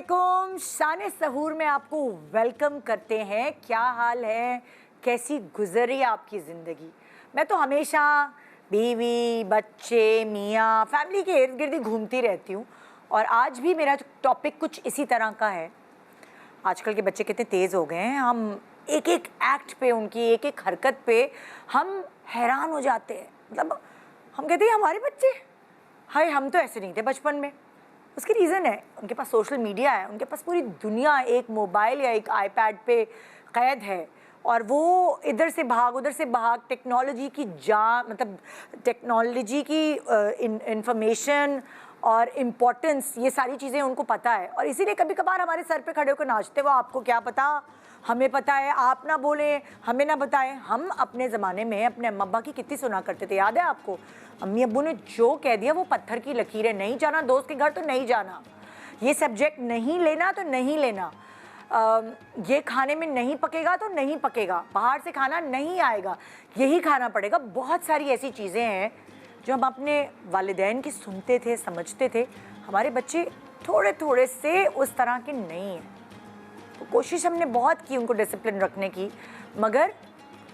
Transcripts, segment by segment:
अस्सलामुअलैकुम, शान सहूर में आपको वेलकम करते हैं। क्या हाल है, कैसी गुजरी आपकी ज़िंदगी। मैं तो हमेशा बीवी, बच्चे, मियाँ, फैमिली के इर्द गिर्द घूमती रहती हूँ और आज भी मेरा टॉपिक कुछ इसी तरह का है। आजकल के बच्चे कितने तेज़ हो गए हैं, हम एक एक एक्ट पे, उनकी एक एक हरकत पे हम हैरान हो जाते हैं। मतलब हम कहते हैं हमारे बच्चे, हाय हम तो ऐसे नहीं थे बचपन में। उसकी रीज़न है, उनके पास सोशल मीडिया है, उनके पास पूरी दुनिया एक मोबाइल या एक आईपैड पे कैद है और वो इधर से भाग उधर से भाग टेक्नोलॉजी की मतलब टेक्नोलॉजी की इंफॉर्मेशन और इम्पोर्टेंस, ये सारी चीज़ें उनको पता है। और इसीलिए कभी कभार हमारे सर पे खड़े होकर नाचते, वो आपको क्या पता, हमें पता है, आप ना बोले, हमें ना बताएं। हम अपने ज़माने में अपने अम्मा अब्बा की कितनी सुना करते थे, याद है आपको? अम्मी अब्बू ने जो कह दिया वो पत्थर की लकीर है। नहीं जाना दोस्त के घर तो नहीं जाना, ये सब्जेक्ट नहीं लेना तो नहीं लेना, ये खाने में नहीं पकेगा तो नहीं पकेगा, बाहर से खाना नहीं आएगा, यही खाना पड़ेगा। बहुत सारी ऐसी चीज़ें हैं जो हम अपने वालिदैन की सुनते थे, समझते थे। हमारे बच्चे थोड़े थोड़े से उस तरह के नहीं हैं। तो कोशिश हमने बहुत की उनको डिसिप्लिन रखने की, मगर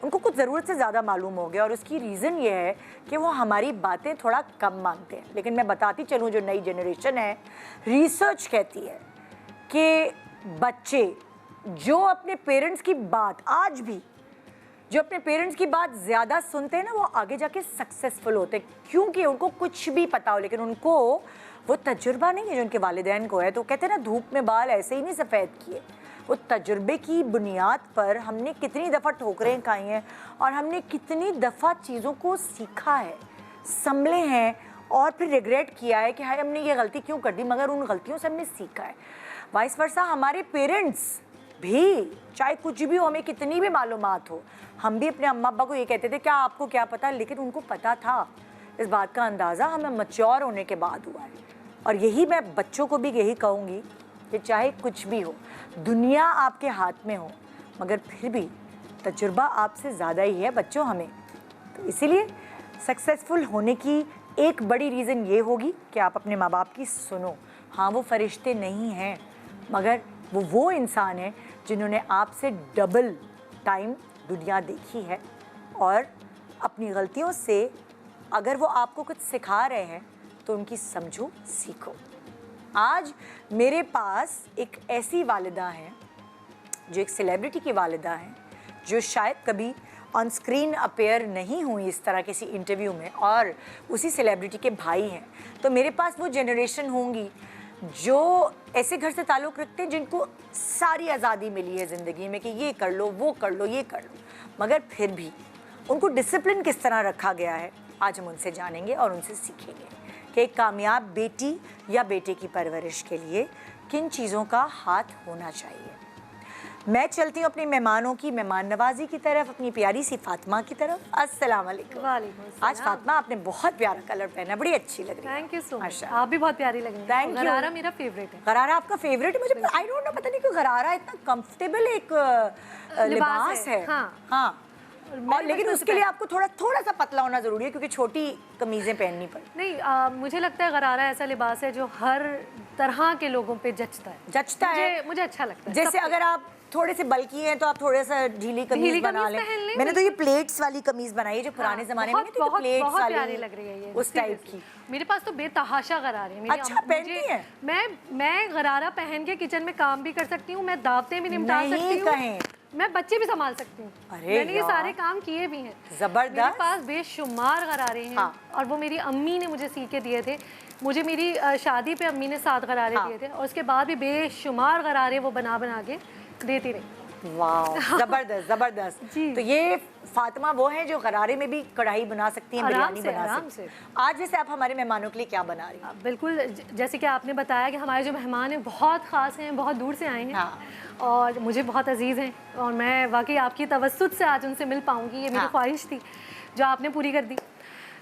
उनको कुछ ज़रूरत से ज़्यादा मालूम हो गया और उसकी रीज़न ये है कि वो हमारी बातें थोड़ा कम मानते हैं। लेकिन मैं बताती चलूँ, जो नई जनरेशन है, रिसर्च कहती है कि बच्चे जो अपने पेरेंट्स की बात, आज भी जो अपने पेरेंट्स की बात ज़्यादा सुनते हैं ना, वो आगे जाके सक्सेसफुल होते हैं, क्योंकि उनको कुछ भी पता हो लेकिन उनको वो तजुर्बा नहीं है जो उनके वालिदैन को है। तो कहते हैं ना, धूप में बाल ऐसे ही नहीं सफ़ेद किए। वो तजुर्बे की बुनियाद पर हमने कितनी दफ़ा ठोकरें खाई हैं और हमने कितनी दफ़ा चीज़ों को सीखा है, संभले हैं और फिर रिग्रेट किया है कि हाय हमने ये गलती क्यों कर दी, मगर उन गलतियों से हमने सीखा है। वाइस वर्सा हमारे पेरेंट्स भी, चाहे कुछ भी हो, हमें कितनी भी मालूमात हो, हम भी अपने अम्मा अब्बा को ये कहते थे क्या आपको क्या पता, लेकिन उनको पता था। इस बात का अंदाज़ा हमें मैच्योर होने के बाद हुआ है। और यही मैं बच्चों को भी यही कहूँगी कि चाहे कुछ भी हो, दुनिया आपके हाथ में हो, मगर फिर भी तजुर्बा आपसे ज़्यादा ही है बच्चों हमें। तो इसीलिए सक्सेसफुल होने की एक बड़ी रीज़न ये होगी कि आप अपने माँ बाप की सुनो। हाँ, वो फरिश्ते नहीं हैं, मगर वो इंसान हैं जिन्होंने आपसे डबल टाइम दुनिया देखी है और अपनी गलतियों से अगर वो आपको कुछ सिखा रहे हैं तो उनकी समझो, सीखो। आज मेरे पास एक ऐसी वालिदा हैं जो एक सेलिब्रिटी की वालिदा हैं, जो शायद कभी ऑन स्क्रीन अपेयर नहीं हुई इस तरह किसी इंटरव्यू में, और उसी सेलिब्रिटी के भाई हैं। तो मेरे पास वो जनरेशन होंगी जो ऐसे घर से ताल्लुक़ रखते हैं जिनको सारी आज़ादी मिली है ज़िंदगी में कि ये कर लो, वो कर लो, ये कर लो, मगर फिर भी उनको डिसिप्लिन किस तरह रखा गया है, आज हम उनसे जानेंगे और उनसे सीखेंगे कि एक कामयाब बेटी या बेटे की परवरिश के लिए किन चीज़ों का हाथ होना चाहिए। मैं चलती हूँ अपने मेहमानों की मेहमान नवाजी की तरफ, अपनी प्यारी सी फातिमा की तरफ। अस्सलाम वालेकुम। वालेकुम। आज फातिमा आपने बहुत प्यारा कलर पहना, बड़ी अच्छी लग रही है। थैंक यू सो मच, आप भी बहुत प्यारी लग रही हैं। Thank you. गरारा मेरा फेवरेट है। गरारा आपका फेवरेट है? मुझे आई डोंट नो, पता नहीं क्यों गरारा इतना कंफर्टेबल एक लिबास है। हाँ। और लेकिन उसके लिए आपको थोड़ा सा पतला होना ज़रूरी है, क्योंकि छोटी कमीज़ें पहननी पड़ती। नहीं, मुझे लगता है गरारा ऐसा लिबास है जो हर तरह के लोगों पे जचता है। मुझे अच्छा लगता है। जैसे अगर आप थोड़े से बल्की हैं तो आप थोड़ा सा ढीली कमीज बना लें। मैंने तो ये प्लेट्स वाली कमीज बनाई है जो पुराने जमाने में थी, प्लेट्स वाली, प्यारी लग रही है ये, उस टाइप की। मेरे पास तो बेतहाशा गरारे हैं। अच्छा, पहनती हैं? मैं गरारा पहन के किचन में काम भी कर सकती हूँ, मैं दावतें भी निपटा सकती हूँ, मैं बच्चे भी संभाल सकती हूँ। मैंने ये सारे काम किए भी हैं। जबरदस्त। मेरे पास बेशुमार गरारे हैं। हाँ। और वो मेरी अम्मी ने मुझे सी के दिए थे। मुझे मेरी शादी पे अम्मी ने 7 गरारे दिए थे और उसके बाद भी बेशुमार गरारे वो बना के देती रही। वाह, जबरदस्त जबरदस्त। तो ये फातिमा वो है जो गरारे में भी कढ़ाई बना सकती हैं, बिरयानी बना सकती हैं। आज जैसे आप हमारे मेहमानों के लिए क्या बना रही हैं? बिल्कुल, जैसे कि आपने बताया कि हमारे जो मेहमान हैं बहुत ख़ास हैं, बहुत दूर से आए हैं। हाँ। और मुझे बहुत अजीज़ हैं और मैं वाकई आपकी तवस्सुत से आज उनसे मिल पाऊँगी, ये मेरी ख्वाहिश थी जो आपने पूरी कर दी।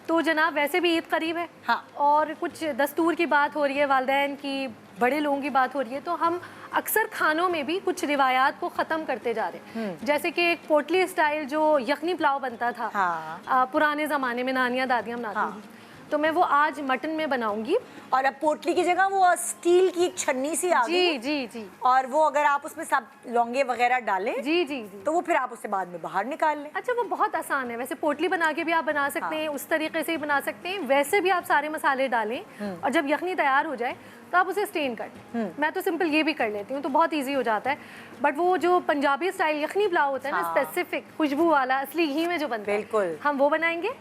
तो जनाब, वैसे भी ईद करीब है। हाँ। और कुछ दस्तूर की बात हो रही है, वालिदैन की, बड़े लोगों की बात हो रही है, तो हम अक्सर खानों में भी कुछ रिवायात को ख़त्म करते जा रहे हैं। जैसे कि एक पोटली स्टाइल जो यखनी पुलाव बनता था, हाँ। पुराने ज़माने में नानियाँ दादियाँ बनाती थी, तो मैं वो आज मटन में बनाऊंगी। और अब पोटली की जगह वो स्टील की एक छन्नी सी आ गई। जी जी जी। और वो अगर आप उसमें सब लौंगे वगैरह डालें जी जी जी, तो वो फिर आप उससे बाद में बाहर निकाल लें। अच्छा, वो बहुत आसान है वैसे, पोटली बना के भी आप बना सकते हैं, उस तरीके से ही बना सकते हैं, वैसे भी आप सारे मसाले डालें और जब यखनी तैयार हो जाए तो आप उसे स्टेन कर लें। मैं तो सिंपल ये भी कर लेती हूँ, तो बहुत इजी हो जाता है। बट वो जो पंजाबी स्टाइल यखनी पुलाव होता है ना, स्पेसिफिक खुशबू वाला असली घी में जो बनता है, बिल्कुल हम वो बनाएंगे।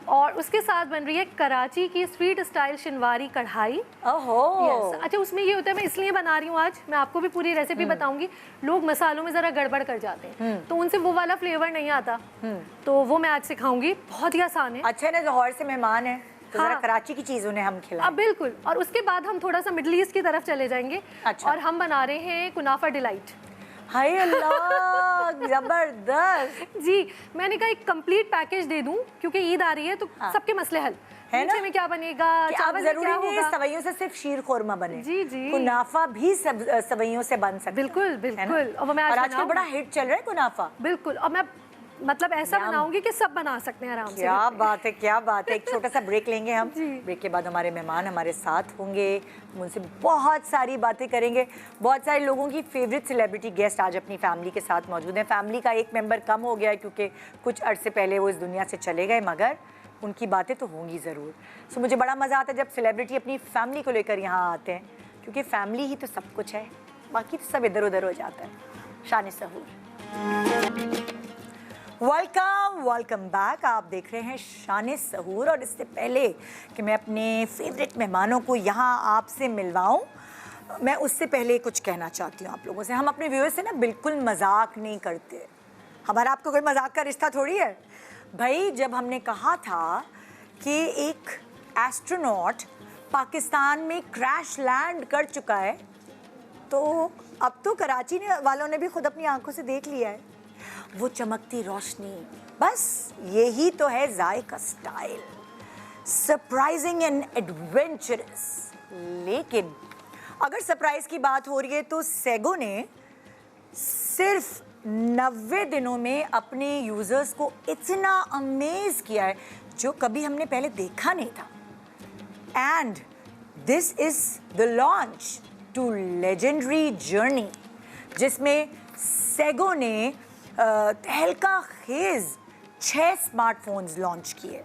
और उसके साथ बन रही है कराची की स्ट्रीट स्टाइल शिनवारी कढ़ाई। ओहो। अच्छा, उसमें ये होता है, मैं इसलिए बना रही हूँ आज, मैं आपको भी पूरी रेसिपी बताऊंगी। लोग मसालों में जरा गड़बड़ कर जाते हैं तो उनसे वो वाला फ्लेवर नहीं आता, तो वो मैं आज सिखाऊंगी। बहुत ही आसान है। अच्छा ना, लाहौर से मेहमान है तो जरा कराची की चीज उन्हें हम खिलाएं। बिल्कुल। और उसके बाद हम थोड़ा सा मिडिल ईस्ट की तरफ चले जाएंगे। अच्छा। और हम बना रहे हैं कुनाफा डिलाइट। हाय अल्लाह, जबरदस्त। जी, मैंने कहा एक कंप्लीट पैकेज दे दूं क्योंकि ईद आ रही है तो सबके मसले हल है ना। में क्या बनेगा, चावल जरूरी नहीं सवैयों से सिर्फ शीर खोरमा बने। जी जी, कुनाफा भी सब सवैयों से बन सकता है। बिल्कुल बिल्कुल। और आजकल बड़ा हिट चल रहा है कुनाफा। बिल्कुल। और मैं मतलब ऐसा बनाऊंगी कि सब बना सकते हैं आराम से। क्या बात है, क्या बात है। एक छोटा सा ब्रेक लेंगे हम। ब्रेक के बाद हमारे मेहमान हमारे साथ होंगे, उनसे बहुत सारी बातें करेंगे। बहुत सारे लोगों की फेवरेट सेलिब्रिटी गेस्ट आज अपनी फैमिली के साथ मौजूद हैं। फैमिली का एक मेंबर कम हो गया है क्योंकि कुछ अर्से पहले वो इस दुनिया से चले गए, मगर उनकी बातें तो होंगी ज़रूर। सो मुझे बड़ा मज़ा आता है जब सेलिब्रिटी अपनी फैमिली को लेकर यहाँ आते हैं, क्योंकि फैमिली ही तो सब कुछ है, बाकी तो सब इधर उधर हो जाता है। शान सहूर, वेलकम बैक। आप देख रहे हैं शान सहूर। और इससे पहले कि मैं अपने फेवरेट मेहमानों को यहाँ आपसे मिलवाऊँ, मैं उससे पहले कुछ कहना चाहती हूँ आप लोगों से। हम अपने व्यूअर्स से ना बिल्कुल मजाक नहीं करते, हमारा आपको कोई मजाक का रिश्ता थोड़ी है भाई। जब हमने कहा था कि एक एस्ट्रोनॉट पाकिस्तान में क्रैश लैंड कर चुका है, तो अब तो कराची वालों ने भी खुद अपनी आंखों से देख लिया है वो चमकती रोशनी। बस यही तो है जायका स्टाइल, सरप्राइजिंग एंड एडवेंचरस। लेकिन अगर सरप्राइज की बात हो रही है तो सेगो ने सिर्फ 90 दिनों में अपने यूजर्स को इतना अमेज किया है जो कभी हमने पहले देखा नहीं था। And this is the launch to legendary journey, जिसमें सेगो ने तहलका खेज 6 स्मार्टफोन्स लॉन्च किए,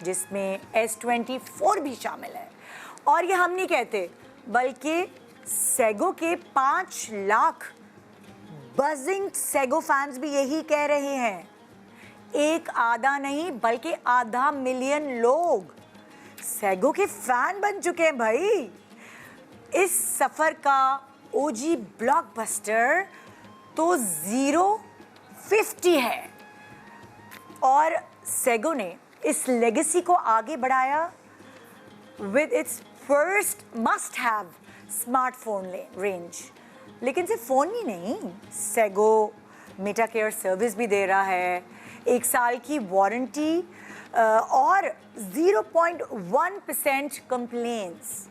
जिसमें S24 भी शामिल है। और ये हम नहीं कहते, बल्कि सेगो के 5 लाख बजिंग सेगो फैंस भी यही कह रहे हैं। एक आधा नहीं बल्कि आधा मिलियन लोग सेगो के फैन बन चुके हैं भाई। इस सफर का ओजी ब्लॉकबस्टर तो 050 है, और सेगो ने इस लेगेसी को आगे बढ़ाया with its first must have smartphone range. लेकिन सिर्फ फ़ोन ही नहीं, सेगो मेटा केयर सर्विस भी दे रहा है, 1 साल की वारंटी और 0.1% complaints.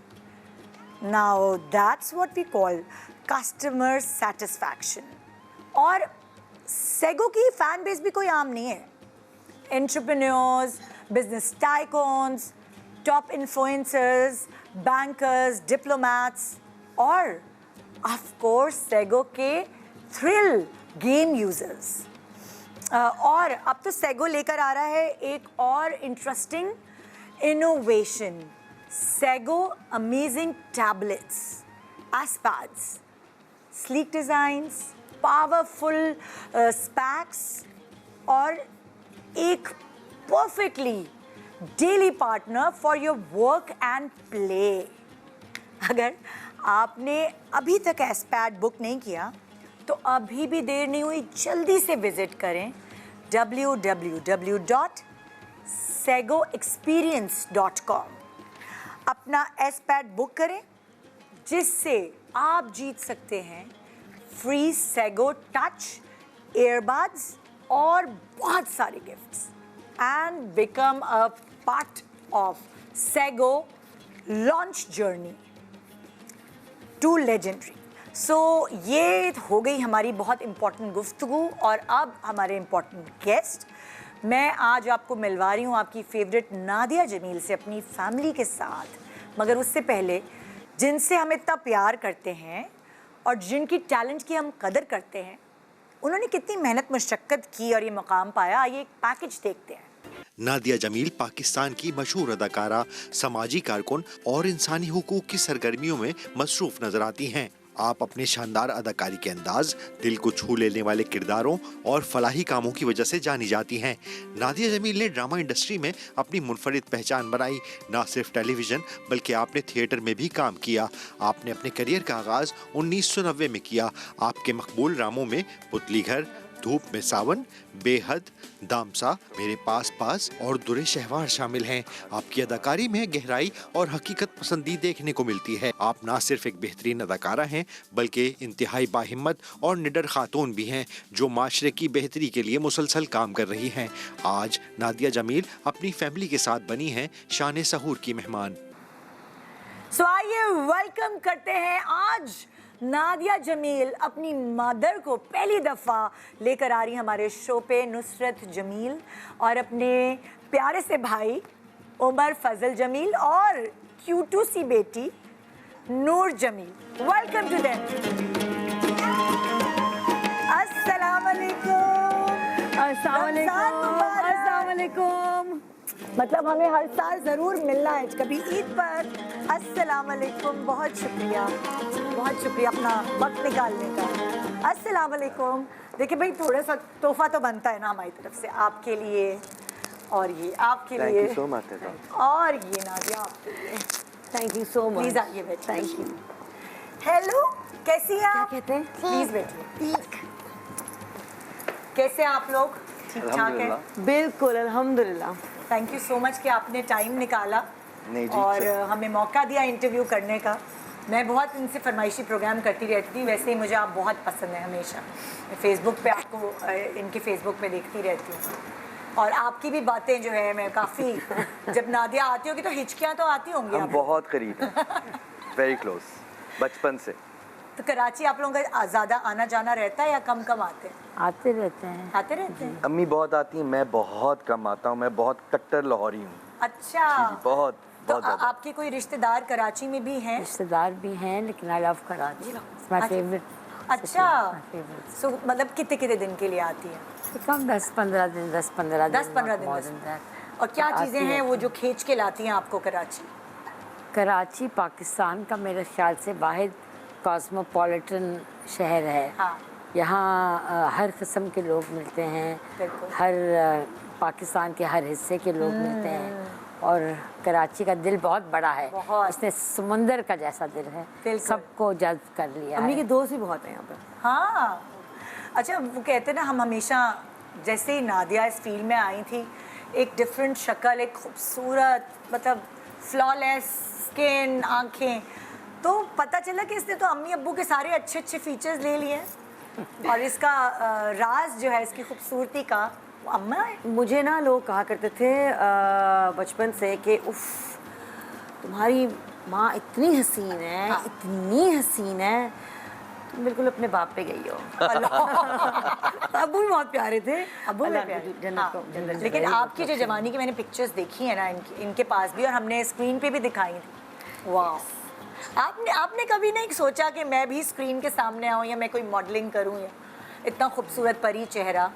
Now that's what we call customer satisfaction. और सेगो की फैन बेस भी कोई आम नहीं है। Entrepreneurs, business tycoons, top influencers, bankers, diplomats और ऑफ कोर्स सेगो के थ्रिल गेम यूजर्स। और अब तो सेगो लेकर आ रहा है एक और interesting innovation, Sego amazing tablets, S pads, sleek designs, powerful specs और एक perfectly daily partner for your work and play. अगर आपने अभी तक एस्पैड बुक नहीं किया तो अभी भी देर नहीं हुई, जल्दी से विजिट करें www.segoexperience.com। अपना एस्पैड बुक करें, जिससे आप जीत सकते हैं फ्री सेगो टच, ईयरबड्स और बहुत सारे gifts, and become a part of Sego launch journey to legendary. So ये हो गई हमारी बहुत इम्पॉर्टेंट गुफ्तगू। और अब हमारे इम्पॉर्टेंट गेस्ट मैं आज आपको मिलवा रही हूँ आपकी फेवरेट नादिया जमील से अपनी फैमिली के साथ। मगर उससे पहले जिनसे हम इतना प्यार करते हैं और जिनकी टैलेंट की हम कदर करते हैं, उन्होंने कितनी मेहनत मुशक्क़त की और ये मुकाम पाया, आइए एक पैकेज देखते हैं। नादिया जमील पाकिस्तान की मशहूर अदाकारा, समाजी कारकुन और इंसानी हुकूक की सरगर्मियों में मसरूफ नजर आती हैं। आप अपने शानदार अदाकारी के अंदाज, दिल को छू लेने वाले किरदारों और फलाही कामों की वजह से जानी जाती हैं। नादिया जमील ने ड्रामा इंडस्ट्री में अपनी मुनफरिद पहचान बनाई। न सिर्फ टेलीविजन बल्कि आपने थिएटर में भी काम किया। आपने अपने करियर का आगाज 1990 में किया। आपके मकबूल ड्रामों में पुतली घर, धूप में सावन, बेहद, दामसा, मेरे पास पास और दुरे शहवार शामिल हैं। आपकी अदाकारी में गहराई और हकीकत पसंदी देखने को मिलती है। आप ना सिर्फ एक बेहतरीन अदाकारा हैं बल्कि इंतहाई बाहिम्मत और निडर खातून भी हैं जो माशरे की बेहतरी के लिए मुसलसल काम कर रही हैं। आज नादिया जमील अपनी फैमिली के साथ बनी हैं शान सहूर की मेहमान। सो आइए वेलकम करते हैं आज नादिया जमील अपनी मदर को पहली दफ़ा लेकर आ रही हमारे शो पे, नुसरत जमील और अपने प्यारे से भाई उमर फजल जमील और क्यूटू सी बेटी Noor Jameel. Welcome to them. अस्सलाम वालेकुम। अस्सलाम वालेकुम। मतलब हमें हर साल ज़रूर मिलना है, कभी ईद पर। अस्सलाम वालेकुम, बहुत शुक्रिया अपना वक्त निकालने का। अस्सलाम वालेकुम। देखिए भाई, थोड़ा सा तोहफा तो बनता है ना हमारी तरफ से, आपके लिए और ये आपके लिए। Thank you so much, और ये नादिया आपके लिए। Thank you so much. Please आइए बैठिए। Thank you. हेलो, कैसी हैं आप? क्या कहते हैं? प्लीज बैठिए। कैसे हैं आप लोग? ठीक ठाक है? बिल्कुल अल्हम्दुलिल्लाह। थैंक यू सो मच कि आपने टाइम निकाला नहीं जी, और हमें मौका दिया इंटरव्यू करने का। मैं बहुत इनसे फरमाइशी प्रोग्राम करती रहती थी, वैसे ही मुझे आप बहुत पसंद है हमेशा। मैं फेसबुक पे आपको इनके फेसबुक पे देखती रहती हूँ और आपकी भी बातें जो है मैं काफ़ी जब नादिया आती होगी तो हिचकियाँ तो आती होंगी। हम बहुत करीब हैं, वेरी क्लोज, बचपन से। तो कराची आप लोगों का ज़्यादा आना जाना रहता है या कम कम आते हैं? आते रहते हैं। आते रहते हैं। अम्मी बहुत आती हैं, मैं बहुत कम आता हूँ। मैं बहुत कट्टर लाहौरी हूँ। अच्छा, जी, बहुत तो बहुत ज़्यादा। आपके कोई रिश्तेदार कराची में भी हैं? रिश्तेदार भी हैं लेकिन I love Karachi, my favourite. अच्छा, सो मतलब कितने कितने दिन के लिए आती है? कम 10-15 दिन 10-15 दिन। और क्या चीज़ें हैं वो जो खींच के लाती हैं आपको कराची? कराची पाकिस्तान का मेरे ख्याल से वाहिद कॉस्मोपॉलिटन शहर है। हाँ। यहाँ हर किस्म के लोग मिलते हैं, हर पाकिस्तान के हर हिस्से के लोग मिलते हैं और कराची का दिल बहुत बड़ा है। इसने समुंदर का जैसा दिल है, सबको जज्ब कर लिया। अम्मी के दोस्त भी बहुत हैं यहाँ पर। हाँ, अच्छा, वो कहते हैं ना, हम हमेशा जैसे ही नादिया इस फील्ड में आई थी, एक डिफरेंट शक्ल, एक खूबसूरत, मतलब फ्लॉलेस स्किन, आँखें, तो पता चला कि इसने तो अम्मी अब्बू के सारे अच्छे अच्छे फीचर्स ले लिए हैं और इसका राज जो है इसकी खूबसूरती का अम्मा है। मुझे ना लोग कहा करते थे बचपन से कि उफ, तुम्हारी माँ इतनी हसीन है, हाँ। इतनी हसीन है, तुम बिल्कुल अपने बाप पे गई हो। अब्बू भी बहुत प्यारे थे। अब्बू में प्यार। हाँ। लेकिन आपकी जो जवानी की मैंने पिक्चर्स देखी है ना इनके पास भी, और हमने स्क्रीन पे भी दिखाई थी। वाह, आपने कभी नहीं सोचा कि मैं भी स्क्रीन के सामने आऊँ या मैं कोई मॉडलिंग करूँ या इतना खूबसूरत परी चेहरा?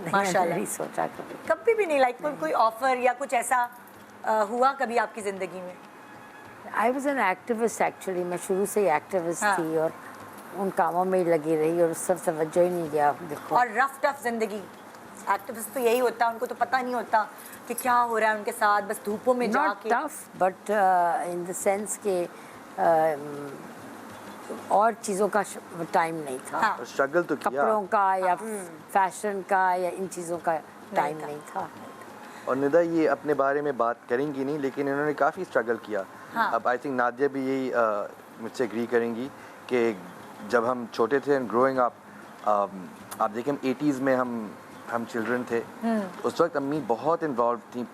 माशाल्लाह। नहीं सोचा कभी भी नहीं, लाइक कोई ऑफर या कुछ ऐसा हुआ कभी आपकी ज़िंदगी में? I was an activist actually. मैं शुरू से ही एक्टिविस्ट हाँ। थी और उन कामों में ही लगी रही और उस सब तवज्जो ही नहीं दिया। देखो, और रफ टफ जिंदगी, एक्टिविस्ट तो यही होता है, उनको तो पता नहीं होता कि क्या हो रहा है उनके साथ, बस धूपों में नॉट जाके। Tough but in the sense के और चीज़ों का टाइम नहीं था। हाँ। स्ट्रगल तो किया। कपड़ों का या फैशन का या इन चीज़ों का टाइम नहीं था। और निदा ये अपने बारे में बात करेंगी नहीं, लेकिन इन्होंने काफ़ी स्ट्रगल किया। हाँ। अब आई थिंक नादिया भी यही मुझसे एग्री करेंगी कि जब हम छोटे थे एंड ग्रोइंग अप, आप देखें 80s में हम चिल्ड्रन थे, उस वक्त अम्मी बहुत इन्वॉल्व थी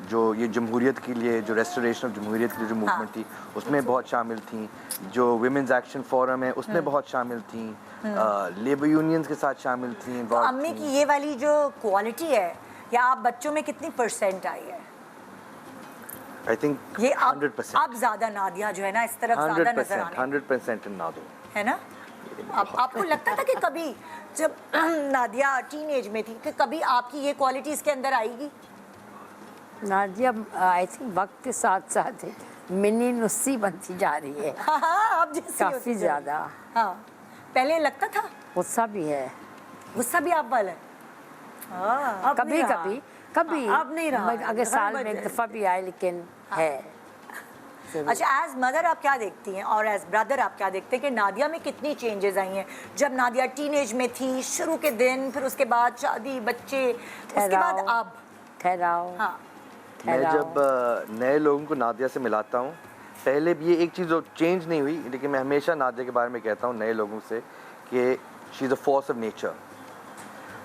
जो ये जमहूरियत के लिए, जो रेस्टोरेशन ऑफ जमहूरियत की जो मूवमेंट थी उसमें बहुत शामिल थी, जो विमेंस एक्शन फोरम है उसमें बहुत शामिल थी, लेबर यूनियंस के साथ शामिल थी। तो अम्मी की ये वाली जो क्वालिटी है या आप बच्चों में कितनी % आई है? आई थिंक ये 100%। आप ज्यादा नादिया जो है ना इस तरफ ज्यादा नजर आने 100% इन नादो है ना। आपको लगता था कि कभी जब नादिया टीनेज में थी कि कभी आपकी ये क्वालिटी इसके अंदर आएगी? नादिया आई थिंक वक्त के साथ साथ मिनी नुस्सी बनती जा रही है। हाँ, अब जैसी काफी होती जा रही है। ज्यादा। हाँ, पहले लगता था गुस्सा भी है, गुस्सा भी आप वाला है। हाँ, कभी कभी कभी अब नहीं रहा, अगर साल हर में एक वजह। दफा भी आए, लेकिन है। अच्छा, एज मदर आप क्या देखती हैं और एज ब्रदर आप क्या देखते हैं कि नादिया में कितनी चेंजेस आई हैं? जब नादिया टीनेज में थी, शुरू के दिन, फिर उसके बाद शादी, बच्चे, उसके बाद आप ठहराओ। हाँ मैं जब नए लोगों को नादिया से मिलाता हूँ, पहले भी ये एक चीज़ जो चेंज नहीं हुई, लेकिन मैं हमेशा नादिया के बारे में कहता हूँ नए लोगों से कि she is a force of nature.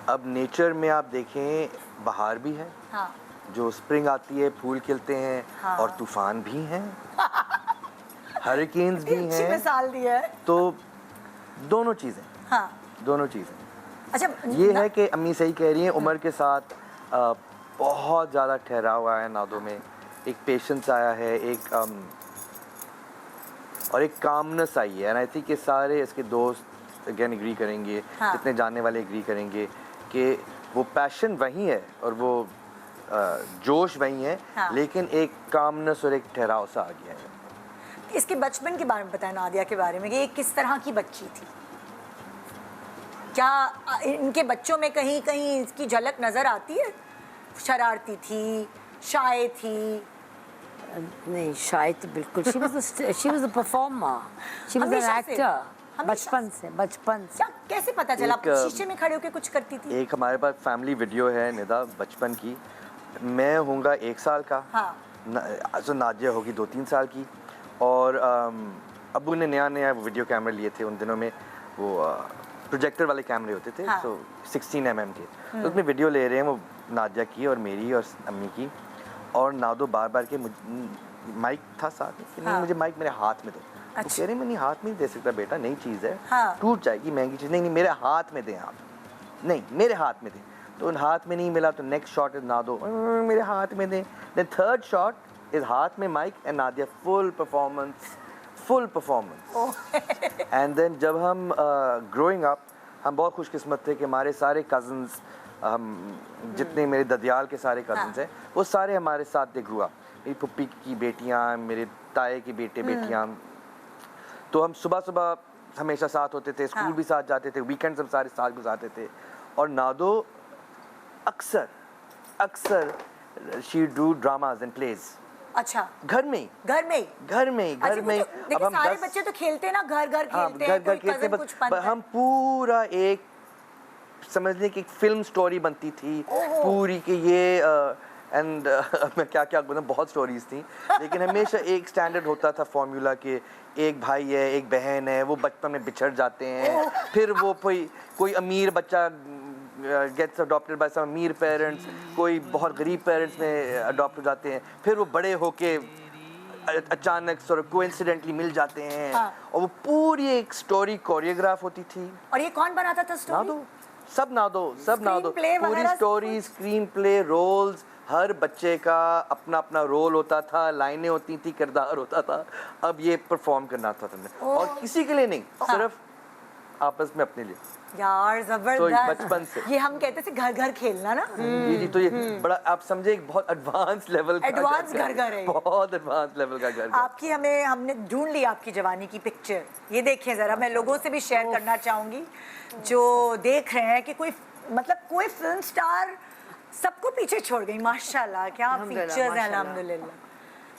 अब नेचर में आप देखें बहार भी है, हाँ जो स्प्रिंग आती है, फूल खिलते हैं, हाँ। और तूफान भी हैं, हरिकेन्स भी अच्छी हैं। मिसाल दी है। तो दोनों चीज़ें, हाँ दोनों चीज़ें। अच्छा, ये है कि अम्मी सही कह रही हैं, उम्र के साथ बहुत ज़्यादा ठहराव आया है नादो में, एक पेशेंस आया है, एक और एक कामनेस आई है। एंड आई थिंक कि सारे इसके दोस्त अगेन एग्री करेंगे, हाँ। जितने जानने वाले एग्री करेंगे कि वो पैशन वही है और वो जोश वही है, हाँ। लेकिन एक कामनेस और एक ठहराव सा आ गया है। इसके बचपन के बारे में बताएं, नादिया के बारे में कि ये किस तरह की बच्ची थी? क्या इनके बच्चों में कहीं कहीं इसकी झलक नजर आती है? शरारती थी, शाय थी? नहीं, शायद तो बिल्कुल। She was a performer, she was an हमेशा से? एक्टर। हमेशा बचपन से। क्या, कैसे पता चला? आप एक, शीशे में खड़े होकर कुछ करती थी? एक हमारे पास फैमिली वीडियो है निदा बचपन की। मैं होऊंगा 1 साल का, हाँ तो नादिया होगी 2-3 साल की, और अब्बू ने नया वीडियो कैमरा लिए थे उन दिनों में, वो प्रोजेक्टर वाले कैमरे होते थे, हाँ। तो 16 mm के। तो उसमें वीडियो ले रहे हैं वो नादिया की और मेरी और अम्मी की, और नादो बार के माइक था साथ में कि नहीं, हाँ। मुझे माइक मेरे हाथ में दो। अच्छा। तो कह रहे मैं नहीं, हाथ में नहीं दे सकता बेटा, नई चीज़ है, हाँ। टूट जाएगी, महंगी चीज़। नहीं, मेरे हाथ में दें आप। नहीं, मेरे हाथ में दें। तो उन हाथ में नहीं मिला, तो नेक्स्ट शॉट इज नादो मेरे हाथ में दें। देन थर्ड शॉट इज हाथ में mike and Nadia full performance. And then जब हम ग्रोइंग अप, हम बहुत खुशकिस्मत थे कि हमारे सारे कज़न्स, हम जितने मेरे ददियाल के सारे कज़न्स हैं, वो सारे हमारे साथ दे ग्रो अप। मेरी पुप्पी की बेटियाँ, मेरे ताए की बेटियाँ, तो हम सुबह हमेशा साथ होते थे, स्कूल भी साथ जाते थे, वीकेंड्स हम सारे साथ गुजारते थे। और नादो अक्सर she do dramas and plays. अच्छा, घर में ही। अच्छा, अब हम सारे 10 बच्चे तो खेलते ना, घर खेलते हैं, घर कोई खेलते, cousin कुछ बनता है। हम पूरा एक समझ लें कि एक फिल्म स्टोरी बनती थी पूरी कि ये एंड मैं क्या बोलूं, बहुत स्टोरीज थी, लेकिन हमेशा एक स्टैंडर्ड होता था फॉर्मूला कि एक भाई है, एक बहन है, वो बचपन में बिछड़ जाते हैं, फिर वो कोई अमीर बच्चा गेट्स अडॉप्टेड बाय सम अमीर पेरेंट्स, कोई बहुत गरीब पेरेंट्स में अडॉप्ट हो जाते हैं, फिर वो बड़े होके अचानक कोइंसिडेंटली मिल जाते हैं। हाँ। और वो पूरी एक स्टोरी कोरियोग्राफ होती थी। और ये कौन बनाता था स्टोरी? नादो, सब नादो। Screenplay पूरी वगैरह सब स्टोरी, स्क्रीन प्ले, रोल्स, हर बच्चे का अपना रोल होता था, लाइनें होती थी, किरदार होता था। अब ये परफॉर्म करना था तुमने, और किसी के लिए नहीं, सिर्फ आपस में अपने लिए। यार जबरदस्त। बचपन से ये हम कहते थे घर खेलना ना। जी, तो ये बड़ा आप समझे एक बहुत एडवांस लेवल का एडवांस घर है, बहुत एडवांस लेवल का घर। आपकी हमने ढूंढ ली आपकी जवानी की पिक्चर। ये देखिए जरा, मैं लोगों से भी शेयर करना चाहूंगी जो देख रहे हैं कि कोई फिल्म स्टार सबको पीछे छोड़ गई। माशाल्लाह, क्या फीचर्स हैं, अल्हम्दुलिल्लाह।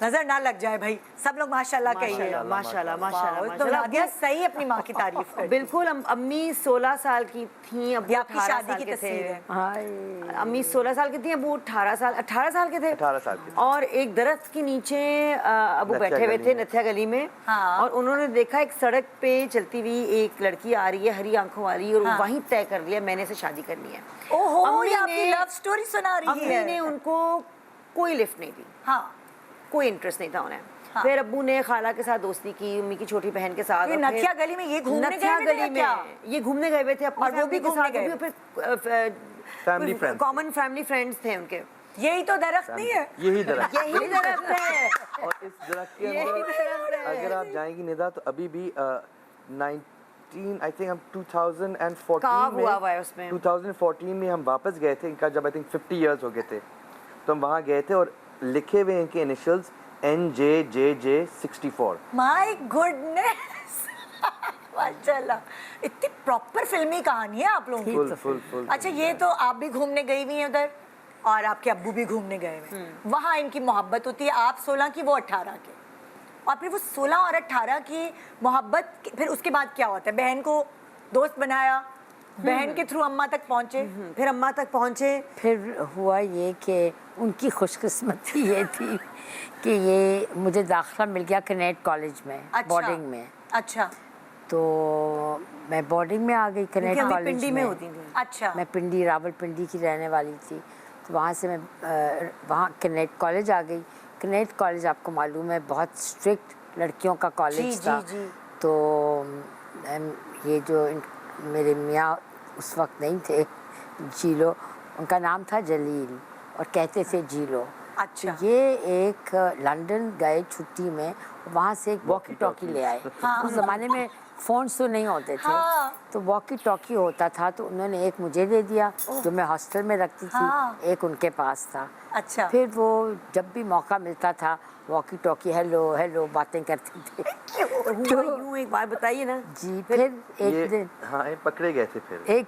नजर ना लग जाए भाई, सब लोग माशाल्लाह कहिए। माशाल्लाह। तो नादिया सही अपनी माँ की तारीफ कर। बिल्कुल। अम्मी 16 साल की थी, अब ये आपकी 18 शादी साल की के थे। तस्वीर है। अम्मी 16 साल की थी, अब वो 18 साल के थे। 18 साल के थे। और एक दरख्त के नीचे अब वो नथिया बैठे हुए गली थे, में। नथिया गली में। हाँ। और उन्होंने देखा एक सड़क पे चलती हुई एक लड़की आ रही है, हरी आंखों वाली, और हाँ। वहीं तय कर लिया मैंने से शादी करनी है। ओहो, अम्मी ये आपकी ने- लव स्टोरी सुना रही अम्मी है। ने उनको कोई लिफ्ट नहीं थी, हाँ कोई इंटरेस्ट नहीं था उन्हें। हाँ। फिर अब्बू ने खाला के साथ दोस्ती की, अम्मी की छोटी बहन के साथ। ये और फिर नथिया गली में ये घूमने नथिया गए थे या गली क्या? में ये घूमने गए हुए थे अपनी और वो भी family के घूमने साथ, गए वो भी Family फिर friends। कॉमन फैमिली फ्रेंड्स थे उनके। यही तो दरख्त नहीं है, यही दरख्त यही दरख्त है। और इस दरख्त के यही अंदर दरख्त है। अगर आप जाएंगी निदा तो अभी भी 19 आई थिंक हम 2014 काव में हुआ हुआ है उसमें। 2014 में हम वापस गए थे इनका, जब आई थिंक 50 इयर्स हो गए थे, तो हम वहाँ गए थे और लिखे हुए इनके इनिशियल्स NJJJ64। माय गुडनेस माशाल्लाह, इतनी प्रॉपर फिल्मी कहानी है आप लोगों की। फुल अच्छा, ये तो आप भी घूमने गई हुई हैं उधर और आपके अब्बू भी घूमने गए हुए हैं, वहाँ इनकी मोहब्बत होती है, आप 16 की वो 18 के, और फिर वो 16 और 18 की मोहब्बत फिर उसके बाद क्या होता है? बहन को दोस्त बनाया, बहन के थ्रू अम्मा तक पहुँचे, फिर अम्मा तक पहुँचे। फिर हुआ ये कि उनकी खुशकिस्मती ये थी कि ये मुझे दाखिला मिल गया कनेट कॉलेज में, बोर्डिंग में। अच्छा, तो मैं बोर्डिंग में आ गई कनेट क्योंकि अम्मी कॉलेज पिंडी में होती थी। अच्छा, मैं पिंडी, रावलपिंडी की रहने वाली थी, तो वहाँ से मैं वहाँ कनेट कॉलेज आ गई। कनेट कॉलेज आपको मालूम है बहुत स्ट्रिक्ट लड़कियों का कॉलेज था। जी। तो ये जो मेरे मियाँ उस वक्त नहीं थे, जीलो, उनका नाम था जलील और कहते थे जीलो। अच्छा। तो ये एक लंदन गए छुट्टी में, वहाँ से एक वॉकी टॉकी ले आए। उस ज़माने में फ़ोन्स तो नहीं होते थे, हाँ। तो वॉकी टॉकी होता था, तो उन्होंने एक मुझे दे दिया जो मैं हॉस्टल में रखती थी, हाँ। एक उनके पास था। अच्छा। फिर वो जब भी मौका मिलता था वॉकी टॉकी हेलो हेलो बातें करते थे। तो यूं एक बात बताइए ना। जी, फिर एक दिन हाँ ये पकड़े गए थे फिर। एक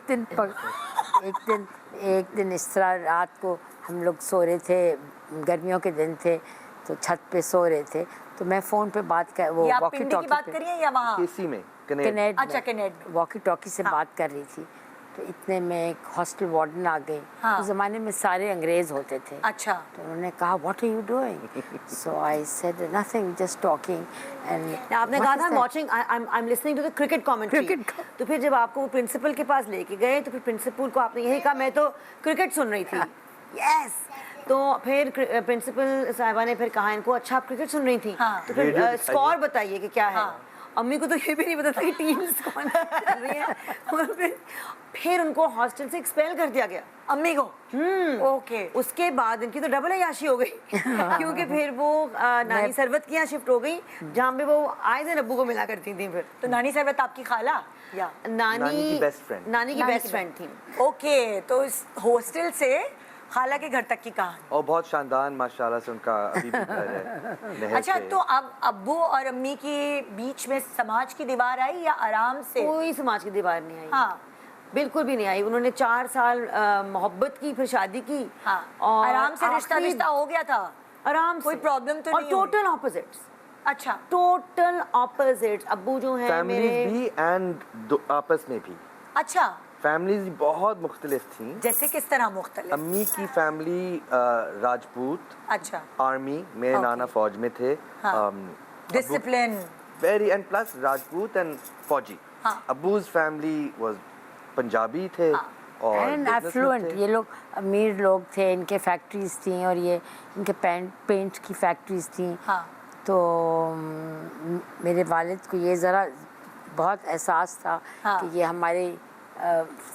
दिन इस तरह रात को हम लोग सो रहे थे, गर्मियों के दिन थे, तो छत पे सो रहे थे, तो मैं फ़ोन पे बात कर, वो ये आप वॉकी पिंडी की बात टॉकी करिए या वहाँ? केसी में कनेट। कनेट अच्छा, कनेट में। वॉकी टॉकी से बात कर रही थी, तो इतने में एक हॉस्टल वार्डन आ गई। हाँ। उस ज़माने में सारे अंग्रेज़ होते थे। अच्छा, तो उन्होंने कहा what are you doing? So I said nothing, just talking. And आपने कहा था watching, I am listening to the cricket commentary. तो फिर जब आपको वो प्रिंसिपल के पास लेके गए, तो फिर प्रिंसिपल को आपने यही कहा मैं तो क्रिकेट सुन रही थी। यस। तो फिर प्रिंसिपल साहिबा ने फिर कहा इनको, अच्छा आप क्रिकेट सुन रही थी? हाँ। तो फिर रेडियो दिखाइए। स्कोर बताइए कि क्या है। हाँ। अम्मी को तो ये भी नहीं पता था कि टीम्स कौन चल रही है। और फिर उनको हॉस्टल से एक्सपेल कर दिया गया। अम्मी को? ओके। उसके बाद इनकी तो डबल अय्याशी हो गई क्योंकि फिर वो नानी सरवत के यहाँ शिफ्ट हो गई, जहाँ पे वो आए दिन अब्बू को मिला करती थी। फिर तो नानी सरवत आपकी खाला या? नानी की बेस्ट फ्रेंड। नानी की बेस्ट फ्रेंड थी। ओके, तो इस हॉस्टल से खाला के घर तक की कहानी। और बहुत शानदार माशाल्लाह से उनका अभी भी घर है नहर अच्छा, पे। तो अब अब्बू और अम्मी के बीच में समाज की दीवार आई या आराम से? कोई समाज की दीवार नहीं आई। हाँ, बिल्कुल भी नहीं आई। उन्होंने 4 साल मोहब्बत की, फिर शादी की। हाँ, और आराम से रिश्ता आखिरी- रिश्ता हो गया था, आराम से। कोई प्रॉब्लम तो और नहीं हुई? Total opposites. अच्छा, टोटल ऑपोजिट्स। अब्बू जो है फैमिलीज मेरे, भी एंड आपस में भी अच्छा, फैमिलीज बहुत मुख्तलिफ थी। जैसे किस तरह मुख्तलिफ? अम्मी की फैमिली राजपूत अच्छा, आर्मी, मेरे Okay. नाना फौज में थे। हाँ। Discipline. Very and plus Rajput and फौजी। हाँ। अब्बूज फैमिली वाज पंजाबी थे और एंड businessmen एफ्लुएंट, थे। ये लोग अमीर लोग थे, इनके फैक्ट्रीज थी और ये इनके पेंट की फैक्ट्रीज थी। हाँ। तो मेरे वालिद को ये ज़रा बहुत एहसास था हाँ। कि ये हमारे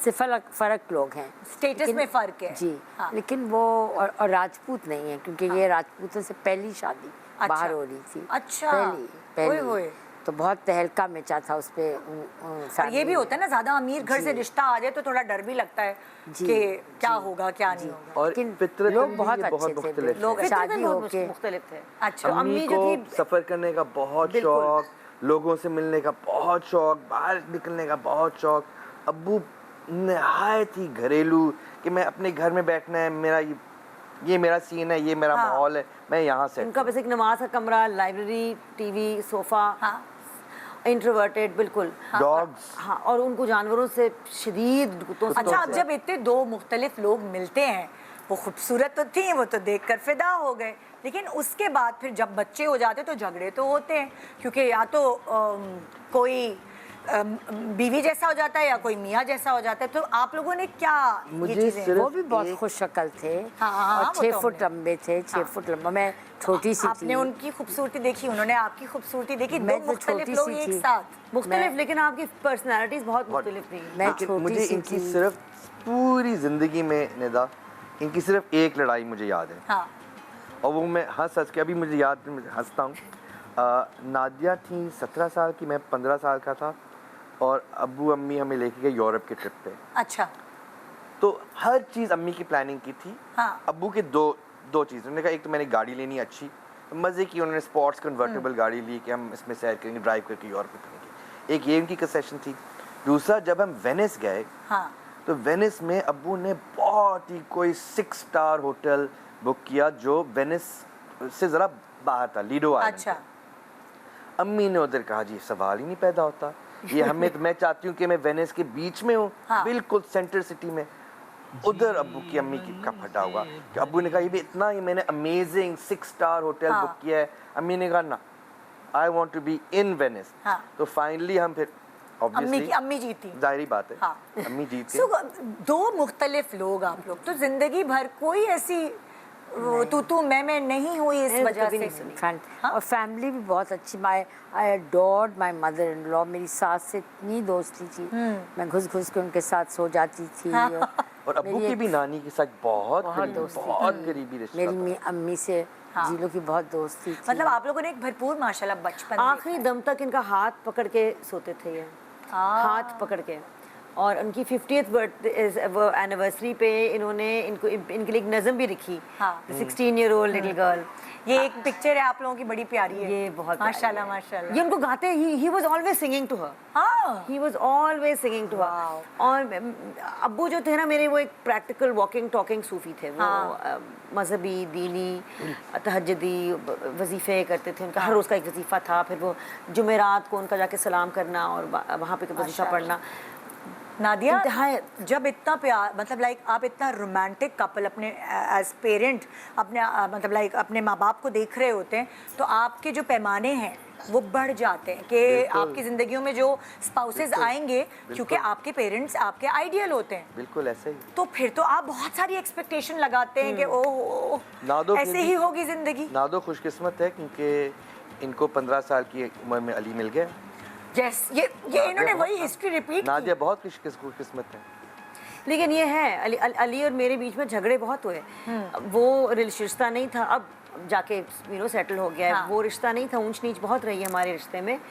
से फ़र्क लोग हैं, स्टेटस लेकिन- में फ़र्क है। जी। हाँ। लेकिन वो और राजपूत नहीं है, क्योंकि ये राजपूतों से पहली शादी अच्छा। बाहर हो रही थी। अच्छा। पहली ओए होए। तो बहुत तहलका मचा था उस पे और ये भी होता है ना, ज्यादा अमीर घर से रिश्ता आ जाए तो थोड़ा डर भी लगता है जी, कि क्या होगा क्या नहीं होगा। और लेकिन फितरतन लोग भी बहुत ये अच्छे थे, मुख्तलिफ थे। लोग- फितरतन शादी बहुत होके मुख्तलिफ थे। अच्छा, तो अम्मी अम्मी जो को थी, सफर करने का बहुत बिल्कुल। शौक, लोगों से मिलने का बहुत शौक, बाहर निकलने का बहुत शौक। अब्बू नहायत ही घरेलू कि मैं अपने घर में बैठना है, मेरा ये मेरा सीन है, ये मेरा हाँ। माहौल है, मैं यहाँ से। उनका बस एक नमाज का कमरा, लाइब्रेरी, टीवी, सोफा। हाँ। इंट्रोवर्टेड बिल्कुल। डॉग्स। हाँ, और उनको जानवरों से शदीद कुत्तों से अच्छा, अब जब इतने दो मुख्तलिफ लोग मिलते हैं, वो खूबसूरत तो थी, वो तो देखकर फिदा हो गए, लेकिन उसके बाद फिर जब बच्चे हो जाते तो झगड़े तो होते हैं, क्योंकि या तो कोई बीवी जैसा हो जाता है या कोई मियाँ जैसा हो जाता है, तो आप लोगों ने क्या ये मुझे चीजें- सिर्फ वो भी बहुत खुश शक्ल थे हाँ, और वो 6 तो फुट हमने- लंबे थे, 6 फुट लंबा, मैं छोटी सी आपने थी। उनकी खूबसूरती देखी, उन्होंने आपकी खूबसूरती देखी, मैं दो तो मुख्तलिफ छोटी लोग सी एक थी। साथ। मुख्तलिफ, लेकिन आपकी पर्सनालिटीज बहुत मुख्तलिफ थी। मैं लेकिन छोटी मुझे सी इनकी थी। सिर्फ पूरी ज़िंदगी में निदा, इनकी सिर्फ एक लड़ाई मुझे याद है, हाँ और वो मैं हंस हंस के अभी मुझे याद, मुझे हंसता हूँ। नादिया थी 17 साल की, मैं 15 साल का था, और अब्बू अम्मी हमें लेके गए यूरोप के ट्रिप पे। अच्छा तो हर चीज़ अम्मी की प्लानिंग की थी। हाँ। अब्बू के दो चीज़, उन्होंने कहा एक तो मैंने गाड़ी लेनी अच्छी, मज़े की, उन्होंने स्पोर्ट्स कन्वर्टेबल गाड़ी ली कि हम इसमें सैर करेंगे, ड्राइव करके यूरोप में करेंगे। एक ये उनकी कंसेशन थी। दूसरा, जब हम वेनिस गए हाँ तो वेनिस में अब्बू ने बहुत ही कोई 6 स्टार होटल बुक किया जो वेनिस से ज़रा बाहर था, लीडो आइलैंड अच्छा पे। अम्मी ने उधर कहा जी सवाल ही नहीं पैदा होता, ये हमें तो, मैं चाहती हूँ कि मैं वेनिस के बीच में हूँ, हाँ। बिल्कुल सेंटर सिटी में। उधर अब्बू की अम्मी की का फटा हुआ कि अब्बू ने कहा ये भी इतना, ये मैंने अमेजिंग 6 स्टार होटल हाँ। बुक किया है। अम्मी ने कहा ना, I want to be in Venice. हाँ। तो फाइनली हम फिर अम्मी जीती। जाहिर बात है, हाँ। अम्मी जीत So, गई। दो मुख्तलिफ लोग आप लोग, तो जिंदगी भर कोई ऐसी तू मैं नहीं हुई इस मैंने तो वजह कभी से। नहीं सुनी। हाँ? और फैमिली भी बहुत अच्छी। I adored my mother in law. मेरी सास से इतनी दोस्ती थी, मैं घुस घुस के उनके साथ सो जाती थी। और अब्बू की भी नानी के साथ बहुत दोस्ती थी। बहुत करीबी रिश्ता मेरी था। अम्मी से हाँ। जीलो की बहुत दोस्ती थी। मतलब आप लोगों ने एक भरपूर माशाल्लाह बचपन आखिरी दम तक इनका हाथ पकड़ के सोते थे ये, हाथ पकड़ के। और उनकी 50th बर्थडे एनिवर्सरी पे इन्होंने इनके लिए एक नज़म भी लिखी, हाँ। 16-year-old little girl. ये एक पिक्चर है आप लोगों की, बड़ी प्यारी है। ये बहुत माशाल्लाह प्यारी है। माशाल्लाह। ये उनको गाते, he was always singing to her, हाँ he was always singing to her. और अब्बू जो थे ना मेरे, वो एक प्रैक्टिकल वॉकिंग टॉकिंग सूफी थे। वो हाँ। मजहबी, दीनी, तहज्जुदी वजीफे करते थे। उनका हर रोज़ का एक वजीफा था। फिर वो जुमेरात को उनका जाके सलाम करना और वहाँ पे वजीफा पढ़ना। नादिया, इंतहा- जब इतना प्यार, मतलब लाइक आप इतना रोमांटिक कपल अपने एज पेरेंट अपने मतलब लाइक अपने माँ बाप को देख रहे होते हैं, तो आपके जो पैमाने हैं वो बढ़ जाते हैं कि आपकी ज़िंदगियों में जो स्पाउसेस आएंगे, क्योंकि आपके पेरेंट्स आपके आइडियल होते हैं, बिल्कुल ऐसे ही। तो फिर तो आप बहुत सारी एक्सपेक्टेशन लगाते हैं कि ओह नादो फिर ऐसे भी- ही होगी ज़िंदगी। नादो खुशकिस्मत है क्योंकि इनको 15 साल की उम्र में अली मिल गया। यस, ये इन्होंने वही हिस्ट्री रिपीट की। नादिया बहुत खुशकिस्मत है। लेकिन ये है, अली और मेरे बीच में झगड़े बहुत हुए। वो रिश्ता नहीं था, अब जाके सेटल हो गया है। हाँ। वो रिश्ता नहीं था, ऊंच नीच बहुत रही है हमारे रिश्ते में।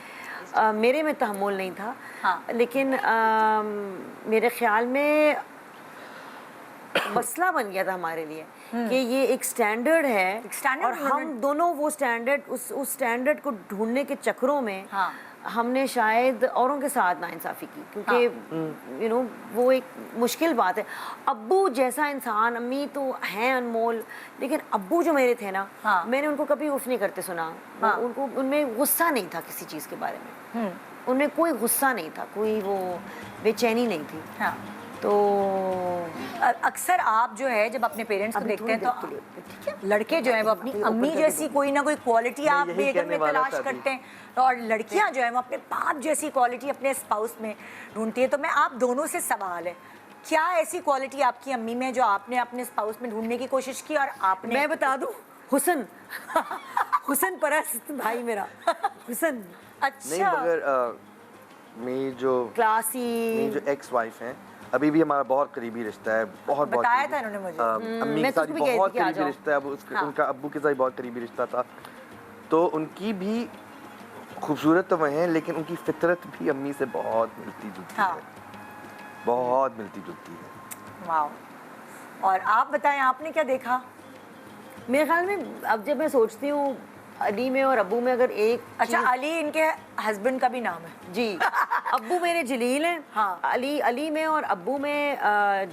मेरे में तहम्मुल नहीं था। हाँ। लेकिन मेरे ख्याल में मसला बन गया था हमारे लिए कि ये एक स्टैंडर्ड है, स्टैंडर्ड और हम दोनों वो स्टैंडर्ड, उस स्टैंडर्ड को ढूंढने के चक्करों में हाँ। हमने शायद औरों के साथ नाइंसाफ़ी की, क्योंकि वो एक मुश्किल बात है। अब्बू जैसा इंसान, अम्मी तो हैं अनमोल, लेकिन अब्बू जो मेरे थे ना, हाँ। मैंने उनको कभी उफ नहीं करते सुना। हाँ। उनको, उनमें गुस्सा नहीं था किसी चीज़ के बारे में, उनमें कोई गुस्सा नहीं था, कोई वो बेचैनी नहीं थी। हाँ। तो अक्सर आप जो है जब अपने पेरेंट्स को अभी देखते हैं थोड़ी देर के तो लिए, लड़के जो है वो अपनी अम्मी जैसी कोई ना कोई क्वालिटी आप यही बेगम कहने में वाला तलाश था अभी। करते हैं, और लड़कियां जो है वो अपने बाप जैसी क्वालिटी अपने स्पाउस में ढूंढती है। तो मैं आप दोनों से सवाल है, क्या ऐसी क्वालिटी आपकी अम्मी में जो आपने अपने स्पाउस में ढूंढने की कोशिश की और आपने? मैं बता दूं, हुसन हुसन परस्त भाई मेरा, हुसन। नहीं, अच्छा, मगर मेरी जो क्लासी, एक्स वाइफ हैं, अभी भी हमारा बहुत करीबी रिश्ता है। बहुत बताया करीबी। था इन्होंने मुझे। अम्मी के मैं तो साथ उसको भी कह रही बहुत थी कि आ करीबी जाओ। रिश्ता है। अब हाँ। उनका अब्बू के साथ बहुत करीबी रिश्ता था। तो उनकी भी खूबसूरत तो वह हैं, लेकिन उनकी फितरत भी अम्मी से बहुत मिलती जुलती हाँ। है, बहुत मिलती जुलती है। वाह। और आप बताएं, आपने क्या देखा? मेरे ख्याल में अब जब मैं सोचती हूँ अली में और अब्बू में अगर एक अच्छा, चीज़- अली इनके हस्बैंड का भी नाम है। जी, अब्बू मेरे जलील हैं। हाँ। अली में और अब्बू में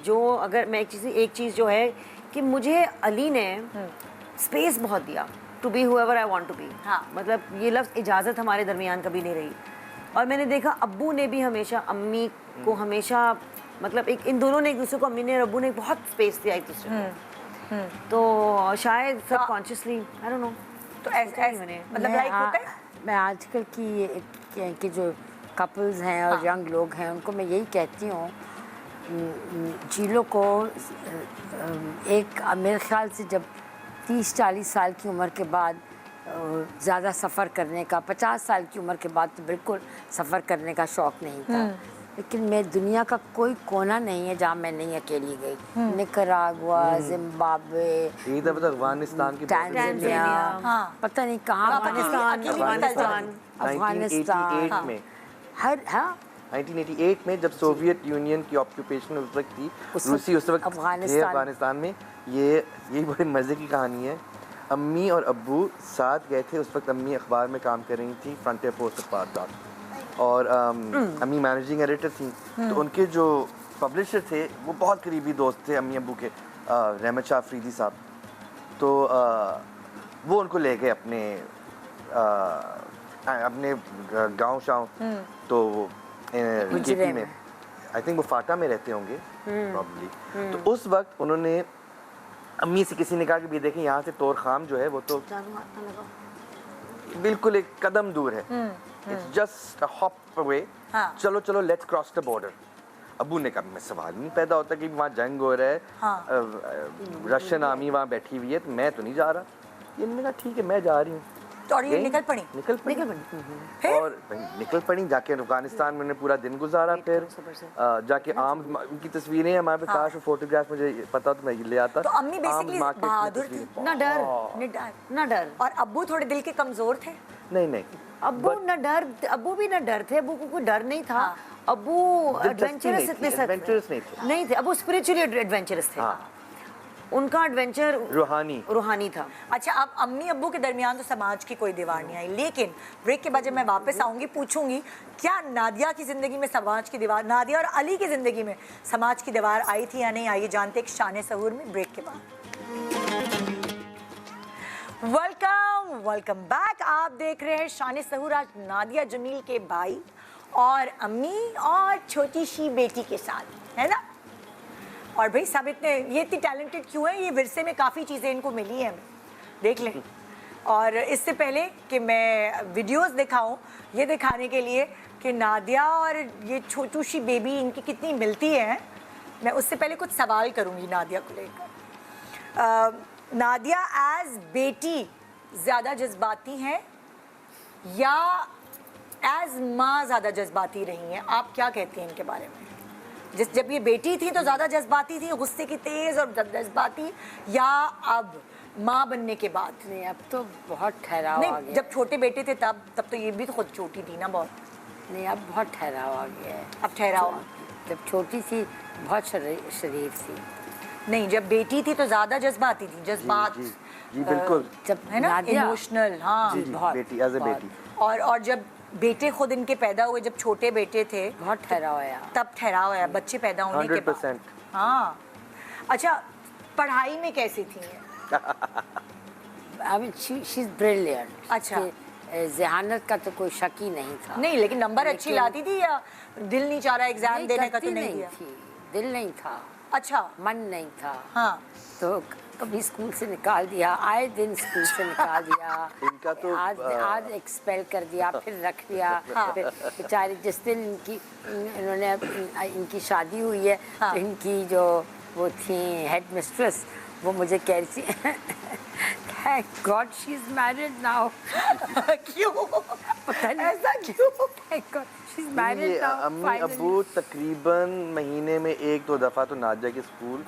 जो, अगर मैं एक चीज़ जो है कि मुझे अली ने स्पेस बहुत दिया to be whoever I want to be. हाँ। मतलब ये लफ्ज़ इजाज़त हमारे दरमियान कभी नहीं रही। और मैंने देखा अब्बू ने भी हमेशा अम्मी को हमेशा, मतलब एक इन दोनों ने एक दूसरे को, अम्मी ने और अब्बू ने बहुत स्पेस दिया एक दूसरे को। तो शायद सबकॉन्शियसली, आई डोंट नो। तो ऐसे मतलब लाइक होता है। मैं आजकल की जो कपल्स हैं और यंग लोग हैं, उनको मैं यही कहती हूँ, चीलों को एक मेरे ख्याल से जब 30-40 साल की उम्र के बाद ज़्यादा सफ़र करने का, 50 साल की उम्र के बाद तो बिल्कुल सफ़र करने का शौक़ नहीं था, लेकिन मैं दुनिया का कोई कोना नहीं है जहाँ मैं नहीं अकेली गई। निकरागुआ, जिम्बाब्वे, अफगानिस्तान की टांजानिया, पता नहीं कहाँ, अफगानिस्तान 1988 में, हर 1988 में जब सोवियत यूनियन की ऑक्यूपेशन उस वक्त थी, रूसी उस वक्त थे अफगानिस्तान में। ये बड़ी मज़े की कहानी है। अम्मी और अब्बू साथ गए थे। उस वक्त अम्मी अखबार में काम कर रही थी, फ्रंटियर पोस्ट अखबार, और अम्मी मैनेजिंग एडिटर थी। तो उनके जो पब्लिशर थे वो बहुत करीबी दोस्त थे अम्मी अब्बू के, रहमत शाह अफरीदी साहब। तो वो उनको ले गए अपने गांव शाव। तो केपी में, आई थिंक वो फाटा में रहते होंगे प्रॉब्ली। तो उस वक्त उन्होंने अम्मी से किसी ने कहा कि भी देखें यहाँ से तोर खाम जो है वो तो बिल्कुल एक कदम दूर है, it's just a hop away, चलो चलो let's cross the border. Abu ने कहा मैं सवाल नहीं पैदा होता कि वहाँ जंग हो रहा है, रशियन आर्मी वहाँ बैठी हुई है, तो मैं तो नहीं जा रहा। ये मैंने कहा ठीक है मैं जा रही हूँ। तो और ये निकल पड़ी और निकल पड़ी जाके अफगानिस्तान में पूरा दिन गुजारा। फिर जाके आर्म्स, उनकी तस्वीरें हमारे पास, काश फोटोग्राफ मुझे पता तो मैं ले आता। तो अम्मी बेसिकली बहादुर थी, ना डर। और अब्बू थोड़े दिल के कमजोर थे। नहीं अब्बू भी ना डर थे। अब्बू को कोई डर नहीं था। अब्बू एडवेंचरस नहीं थे। अब्बू स्पिरिचुअली एडवेंचरस थे। उनका एडवेंचर रूहानी था। अच्छा, अब अम्मी अब्बू के दरमियान तो समाज की कोई दीवार नहीं आई, लेकिन ब्रेक के बाद जब मैं वापस आऊंगी पूछूंगी क्या नादिया की जिंदगी में समाज की दीवार, नादिया और अली की जिंदगी में समाज की दीवार आई थी या नहीं आई, जानते एक शान सहूर में ब्रेक के बाद। Welcome back. आप देख रहे हैं शान सहूर, आज नादिया जमील के भाई और अम्मी और छोटी सी बेटी के साथ, है ना। और भाई सब ये इतनी टैलेंटेड क्यों है, ये विरसे में काफ़ी चीज़ें इनको मिली हैं, देख लें। और इससे पहले कि मैं वीडियोस दिखाऊं, ये दिखाने के लिए कि नादिया और ये छोटू सी बेबी इनकी कितनी मिलती है, मैं उससे पहले कुछ सवाल करूंगी नादिया को लेकर। नादिया एज बेटी ज़्यादा जज्बाती हैं या एज माँ ज़्यादा जज्बाती रही हैं, आप क्या कहती हैं इनके बारे में? जब ये बेटी थी तो ज़्यादा जज्बाती थी, गुस्से की तेज़ और जज्बाती, या अब माँ बनने के बाद? नहीं, अब तो बहुत ठहराव आ गया। जब छोटे बेटे थे तब तो ये भी तो खुद छोटी थी ना बहुत। नहीं, अब बहुत ठहराव आ गया है। अब ठहराव, जब छोटी थी बहुत शरीफ थी। नहीं, जब बेटी थी तो ज़्यादा जज्बाती थी, जज्बात जी बिल्कुल, जब है ना, इमोशनल। हाँ, बहुत बेटी एज अ बेटी। और जब बेटे खुद इनके पैदा हुए, जब छोटे बेटे थे बहुत ठहराव आया, तब ठहराव आया बच्चे पैदा होने के बाद। 100%। हाँ। अच्छा, पढ़ाई में कैसी थी? I mean, she's brilliant। अच्छा, ज़हानत का तो कोई शक ही नहीं था। नहीं, लेकिन नंबर अच्छी लाती थी या दिल नहीं चाह रहा एग्जाम देने का? तो नहीं दिया थी, दिल नहीं था। अच्छा, मन नहीं था। हाँ, तो कभी स्कूल से निकाल दिया, आए दिन स्कूल से निकाल दिया। इनका तो आज एक्सपेल कर दिया, फिर रख दिया। फिर बेचारी जिस दिन इनकी शादी हुई है, तो इनकी जो वो थी हेड मिस्ट्रेस, वो मुझे कह रही थी thank God she is married now. क्यों? पता नहीं ऐसा क्यों? Thank God she is married now. अम्मी अब्बू तकरीबन महीने में 1-2 दफ़ा तो नादिया के स्कूल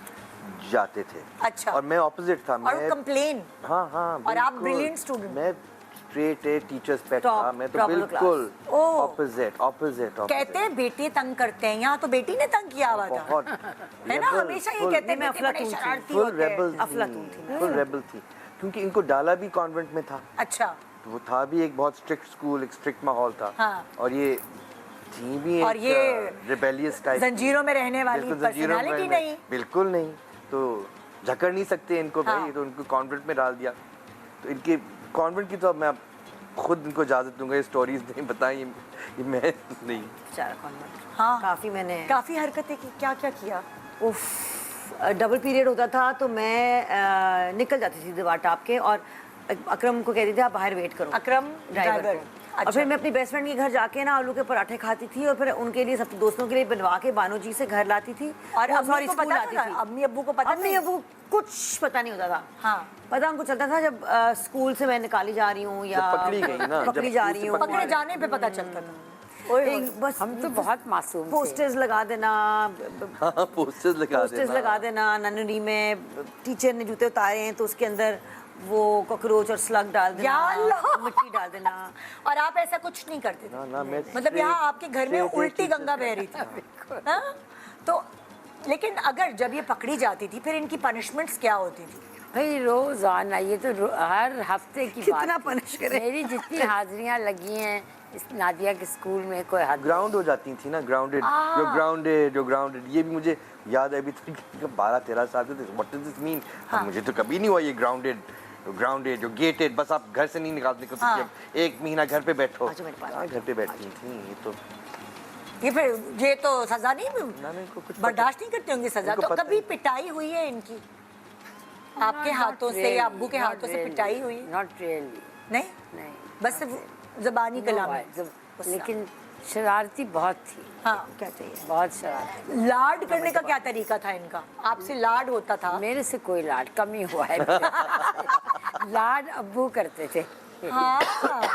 जाते थे। अच्छा, और मैं ऑपोजिट था। और कंप्लेन। हाँ, और आप ब्रिलियंट स्टूडेंट? मैं स्ट्रेट ए टीचर्स पेट था, मैं तो बिल्कुल ऑपोजिट। कहते हैं बेटे तंग करते हैं, यहाँ तो बेटी ने तंग किया हुआ था, है ना। हमेशा ये कहते हैं फुल रेबल थी, क्योंकि इनको डाला भी कॉन्वेंट में था। अच्छा, तो वो था भी एक बहुत स्ट्रिक्ट स्कूल, एक स्ट्रिक्ट माहौल था। हाँ। और ये थी भी और ये रिबेलियस टाइप, जंजीरों में रहने वाली पर्सनालिटी नहीं, बिल्कुल नहीं। तो झकड़ नहीं सकते इनको भाई, तो उनको कॉन्वेंट में डाल दिया। तो इनके कॉन्वेंट की तो अब मैं खुद इनको इजाज़त दूंगा, ये स्टोरीज नहीं बताई, ये मैं नहीं। हाँ, काफ़ी हरकतें की। क्या किया? उफ, डबल पीरियड होता था तो मैं निकल जाती थी दीवार टाप के, और अकरम को कहती थी आप बाहर वेट करो। अकरम ड्राइवर। और फिर मैं अपनी बेस्ट फ्रेंड के घर जाके ना आलू के पराठे खाती थी और फिर उनके लिए सब दोस्तों के लिए बनवा के बानो जी से घर लाती थी और सॉरी को स्कूल पता आती था? थी। अम्मी अब्बू को पता अम्मी अब्बू कुछ पता नहीं होता था। हाँ, पता उनको चलता था जब स्कूल से मैं निकाली जा रही हूँ या जब पकड़ी गई ना, पकड़ी जब जा स्कूल रही से हूँ, पकड़े जाने पे पता चलता था। एक बस हम तो बहुत मासूम थे। पोस्टर्स लगा देना, हाँ पोस्टर्स लगा देना नन्नरी में टीचर ने जूते उतारे हैं तो उसके अंदर वो कॉकरोच और स्लग डाल या देना, अल्लाह! मिट्टी डाल देना। और आप ऐसा कुछ नहीं करते थे? ना मैं मतलब यहाँ आपके घर में उल्टी गंगा बह रही थी। हाँ? तो लेकिन अगर जब ये पकड़ी जाती थी फिर इनकी पनिशमेंट्स क्या होती थी? भाई रोजाना ये तो हर हफ्ते की बात कितना थी। पनिश करे। मेरी जितनी हाजिरियां लगी हैं इस नादिया के स्कूल में कोई हद ग्राउंड हो जाती थी ना, ग्राउंडेड जो ग्राउंडेड ये भी मुझे याद है अभी तक 12-13 साल के थे। What does this mean? मुझे तो कभी नहीं हुआ ये ग्राउंडेड जो गेटेड, बस आप घर से नहीं निकालते कुछ एक महीना घर पे बैठो। घर पे बैठती थी ये तो ये फिर ये तो सजा नहीं, इनको कुछ बर्दाश्त नहीं करते होंगे सजा। इनको तो पता कभी है। पिटाई हुई है इनकी आपके हाथों से या अब्बू के हाथों से पिटाई हुई? नॉट रियली नहीं, नहीं बस सिर्फ ज़बानी कलाम है। लेकिन शरारती बहुत थी। हाँ, क्या चाहिए? बहुत शरारती। लाड करने का क्या तरीका था इनका? आपसे लाड होता था? मेरे से कोई लाड कम ही हुआ है। लाड अब्बू करते थे। हाँ।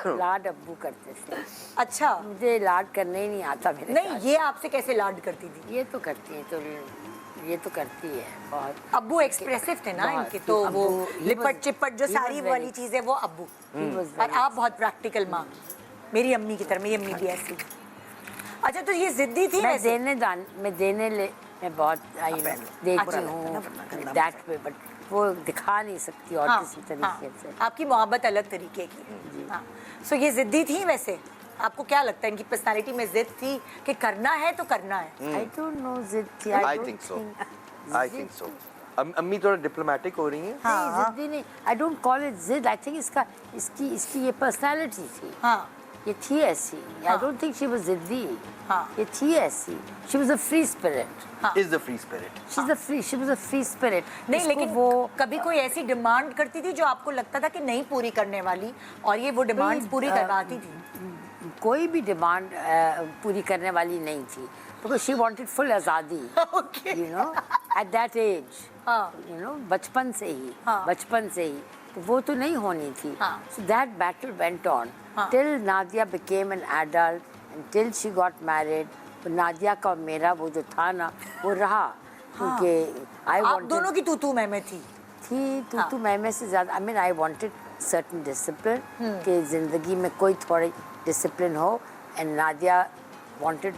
लाड अब्बू करते थे। अच्छा, मुझे लाड करने ही नहीं आता मेरे नहीं साथ। ये आपसे कैसे लाड करती थी? ये तो करती है, तो ये तो करती है बहुत। अब्बू एक्सप्रेसिव थे ना बहुत। इनके, तो वो अब्बू, he लिपट was- चिपट जो he was सारी very- वाली चीजें वो अब्बू। He was और very- आप बहुत प्रैक्टिकल माँ, मेरी अम्मी की तरह। मेरी अम्मी भी ऐसी। अच्छा, तो ये जिद्दी थी मैं वैसे? मैं बहुत देती हूँ दैट वे, बट वो दिखा नहीं सकती और हाँ, किसी तरीके से। आपकी मोहब्बत अलग तरीके की। हाँ, सो ये जिद्दी थी वैसे? आपको क्या लगता है इनकी पर्सनालिटी में जिद थी कि करना है तो करना है? आई डोंट नो जिद थी। I think so. अम्मी थोड़ा डिप्लोमेटिक हो रही हैं। नहीं जिद्दी नहीं, आई डोंट कॉल इट जिद। आई थिंक इसकी ये पर्सनालिटी थी। हाँ, ये थी ऐसी। I don't think she was जिद्दी। हाँ। ये थी ऐसी। She was a free spirit. Is the free spirit. She was a free spirit. नहीं लेकिन वो कभी कोई ऐसी डिमांड करती थी जो आपको लगता था कि नहीं पूरी करने वाली, और ये वो डिमांड्स पूरी करवाती थी? कोई भी डिमांड पूरी करने वाली नहीं थी, बिकॉज शी वांटेड फुल आज़ादी। Okay. You know at that age, हाँ। यू नो बचपन से ही तो वो तो नहीं होनी थी। हाँ। So that battle went on till Nadia became an adult and till she got married. तो नादिया का और मेरा वो जो था ना वो रहा, क्योंकि आई आप वांटेड दोनों की तू मैं थी। तू मैं से ज़्यादा। I mean I wanted certain discipline, कि ज़िंदगी में कोई थोड़ी डिसिप्लिन हो, एंड नादिया वांटेड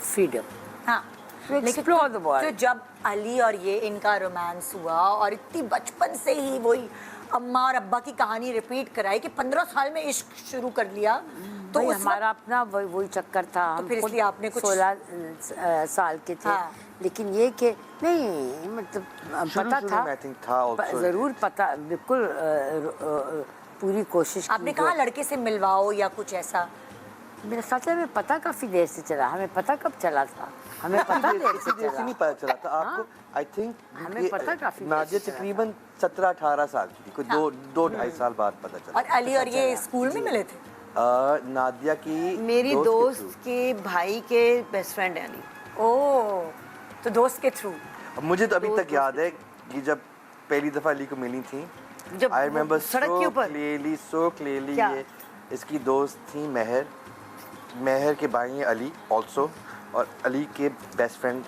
फ्रीडम हाँ, टू एक्सप्लोर द वर्ल्ड। तो जब अली और ये इनका रोमांस हुआ और इतनी बचपन से ही वही अम्मा और अब्बा की कहानी रिपीट कराई कि 15 साल में इश्क शुरू कर लिया, तो भाई उस हमारा अपना वही चक्कर था। तो हम फिर खुद इसलिए आपने कुछ 16 साल के थे। हाँ। लेकिन ये कि नहीं, मतलब पता शुरू था, में I think था also। जरूर पता, बिल्कुल पूरी कोशिश की। आपने कहा लड़के से मिलवाओ या कुछ ऐसा? मेरे ख्याल से हमें पता काफी देर से चला। हमें पता कब चला था? हमें पता देर से इसी चला। नहीं पता चला था आपको। आई थिंक हमें पता काफी देर नादिया से चला तकरीबन 17-18 साल की थी, कोई 2-2.5 साल बाद पता चला। और अली और ये स्कूल में मिले थे? नादिया की मेरी के दोस्त through। के भाई के बेस्ट फ्रेंड है अली। ओह, तो दोस्त के थ्रू। अब मुझे तो अभी तक याद है कि जब पहली दफा अली को मिली थी, जब आई रिमेम्बर सड़क के ऊपर सो क्लियरली। क्या? ये इसकी दोस्त थी महर के भाई हैं अली ऑल्सो, और अली के बेस्ट फ्रेंड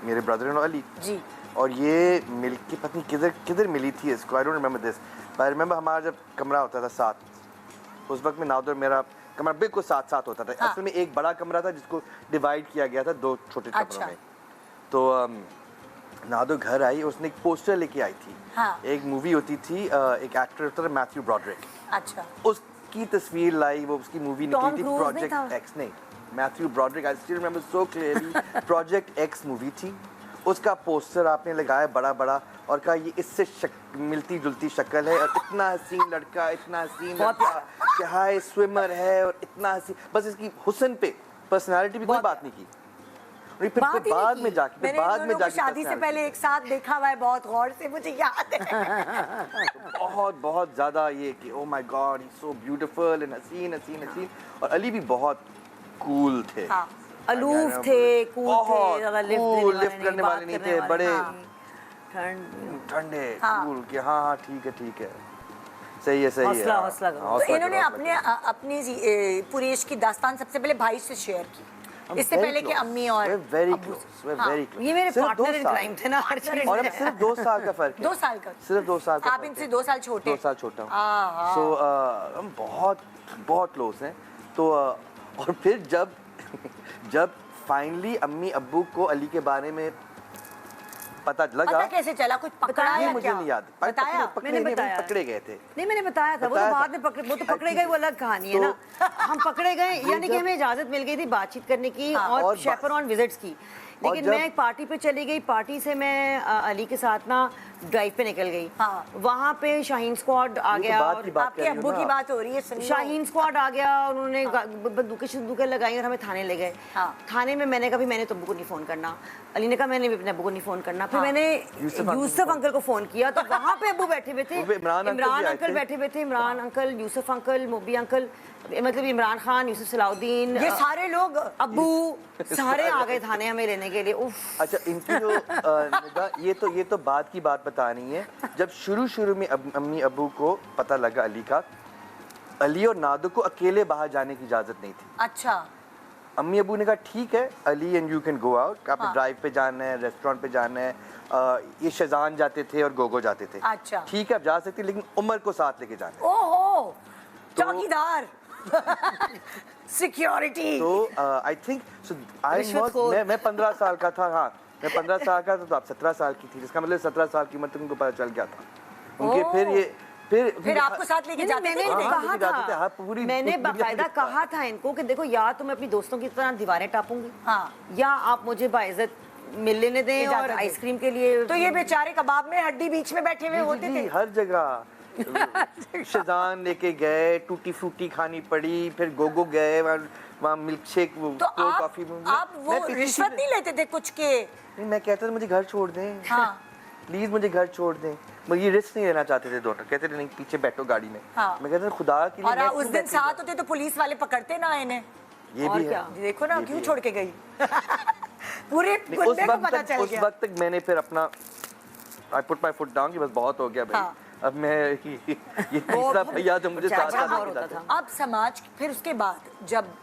मेरे ब्रदर इन अली जी। और ये मिल के पत्नी किधर मिली थी इसको। I don't remember this, but I remember हमारा जब कमरा होता था साथ, उस वक्त में नादर मेरा कमरा बिल्कुल साथ होता था। हाँ। असल में एक बड़ा कमरा था जिसको डिवाइड किया गया था 2 छोटे कमरों अच्छा। में। तो नादो घर आई, उसने एक पोस्टर लेके आई थी। हाँ। एक मूवी होती थी, एक एक्टर होता था मैथ्यू ब्रॉडरिक, अच्छा, उसकी तस्वीर लाई, वो उसकी मूवी टॉम निकली थी क्रूज नहीं प्रोजेक्ट था? एक्स। नहीं, Matthew Broderick, I still remember so clearly. Project x movie थी, उसका पोस्टर आपने लगाया बड़ा और कहा ये इससे मिलती जुलती शक्ल है, और इतना हसीन लड़का, इतना हसीन लड़का, कि हाय स्विमर है और इतना हसीन। बस इसकी हुस्न पे, पर्सनालिटी भी कोई बात नहीं की। फिर बाद में जाके मैंने बाद में दोनों को जाके शादी से पहले एक साथ देखा हुआ है बहुत गौर से, मुझे याद है। बहुत ज़्यादा ये कि oh my God he so beautiful and हसीन हसीन हसीन। और अली भी बहुत कूल थे, हाँ। अलूफ थे, कूल थे, ज़्यादा लिफ्ट करने वाले नहीं थे, बड़े ठंडे हाँ। कूल के हाँ ठीक है सही है हौसला करो। तो इन्होंने अपनी पूरी इश्क की दास्तान सबसे पहले भाई से शेयर की, इससे पहले कि अम्मी और वेरी अब्बू से। क्लोज, हाँ। Very close. ये मेरे पार्टनर इन क्राइम थे ना हर चीज और अब में। सिर्फ 2 साल का फर्क है। 2 साल का, सिर्फ 2 साल का आप इनसे 2 साल छोटे। 2 साल छोटा हूँ। हाँ। सो हम बहुत क्लोज हैं। तो और फिर जब फाइनली अम्मी अब्बू को अली के बारे में पता लगा, पता कैसे चला, कुछ पकड़ा ये या मुझे क्या? नहीं याद, बताया? मैंने बताया। पकड़े गए थे। नहीं मैंने बताया था, वो तो बाद में वो तो पकड़े गए, वो अलग कहानी है ना। हम पकड़े गए यानी कि हमें इजाजत मिल गई थी बातचीत करने की और शेफरॉन विजिट्स की। लेकिन मैं एक पार्टी पे चली गई, पार्टी से मैं अली के साथ ना ड्राइव पे निकल गई। हाँ। वहाँ पे शाहीन स्क्वाड आ गया और आपके अब्बू की बात हो रही है, सुन लो। शाहीन स्क्वाड आ गया और उन्होंने बंदूकें लगाई और हमें थाने ले गए। हाँ। थाने में मैंने कहा मैंने तो अब्बू को नहीं फ़ोन करना, अली ने कहा मैंने भी अपने अब्बू को नहीं फ़ोन करना। फिर मैंने यूसुफ अंकल को फ़ोन किया तो वहाँ पे अब्बू बैठे हुए थे, इमरान अंकल बैठे हुए थे, Imran uncle, Yusuf uncle, Mobi uncle, मतलब इमरान खान, यूसुफ सलाउद्दीन, ये सारे लोग अब्बू सारे आ गए थाने हमें लेने के लिए। उफ। अच्छा इनकी जो निगाह, ये तो बात की बात बता रही है। जब शुरू में अम्मी अब्बू को पता लगा अली का, अली और नादो को अकेले बाहर जाने की इजाजत नहीं थी। अच्छा। अम्मी अब्बू ने कहा ठीक है Ali and you can go out, आपने ड्राइव पे जाना है, रेस्टोरेंट पे जाना है। ये शहजान जाते थे और गोगो जाते थे। अच्छा। ठीक है आप जा सकते, लेकिन उमर को साथ लेके जाना है। ओहो, चौकीदार। सिक्योरिटी। तो आई थिंक मैं 15 साल का था। हाँ मैं 15 साल का था, तो आप 17 साल की थी, जिसका मतलब 17 साल की उम्र तक उनको पता चल गया था उनके। फिर आपको साथ लेके जाते थे? मैंने कहा था, मैंने बाकायदा कहा था इनको कि देखो या तो मैं अपनी दोस्तों की तरह दीवारें टापूंगी, हाँ, या आप मुझे बाइज्जत मिल लेने दें और आइसक्रीम के लिए। तो ये बेचारे कबाब में हड्डी बीच में बैठे हुए होते थे हर जगह। शहजान लेके गए, टूटी फ्रूटी खानी पड़ी, फिर गोगो गए, वहाँ मिल्क शेक, तो आप वो रिश्वत नहीं लेते थे कुछ के? मैं कहता था मुझे घर छोड़ दें, हाँ। प्लीज मुझे घर छोड़ दें। मगर ये रिस्क नहीं लेना चाहते थे दोनों, कहते थे नहीं पीछे बैठो गाड़ी में। हाँ। मैं कहता था खुदा के लिए। और उस दिन साथ होते तो पुलिस वाले पकड़ते ना इन्हें। ये भी है, देखो ना क्यों छोड़ के गई। पूरे गुंडे को पता चल गया। उस वक्त तक मैंने फिर अपना I put my foot down कि बस बहुत हो गया भाई। हाँ। अब मैं ये तीसरा भैया जो मुझे साथ होता था। अब समाज, फिर उसके बाद जब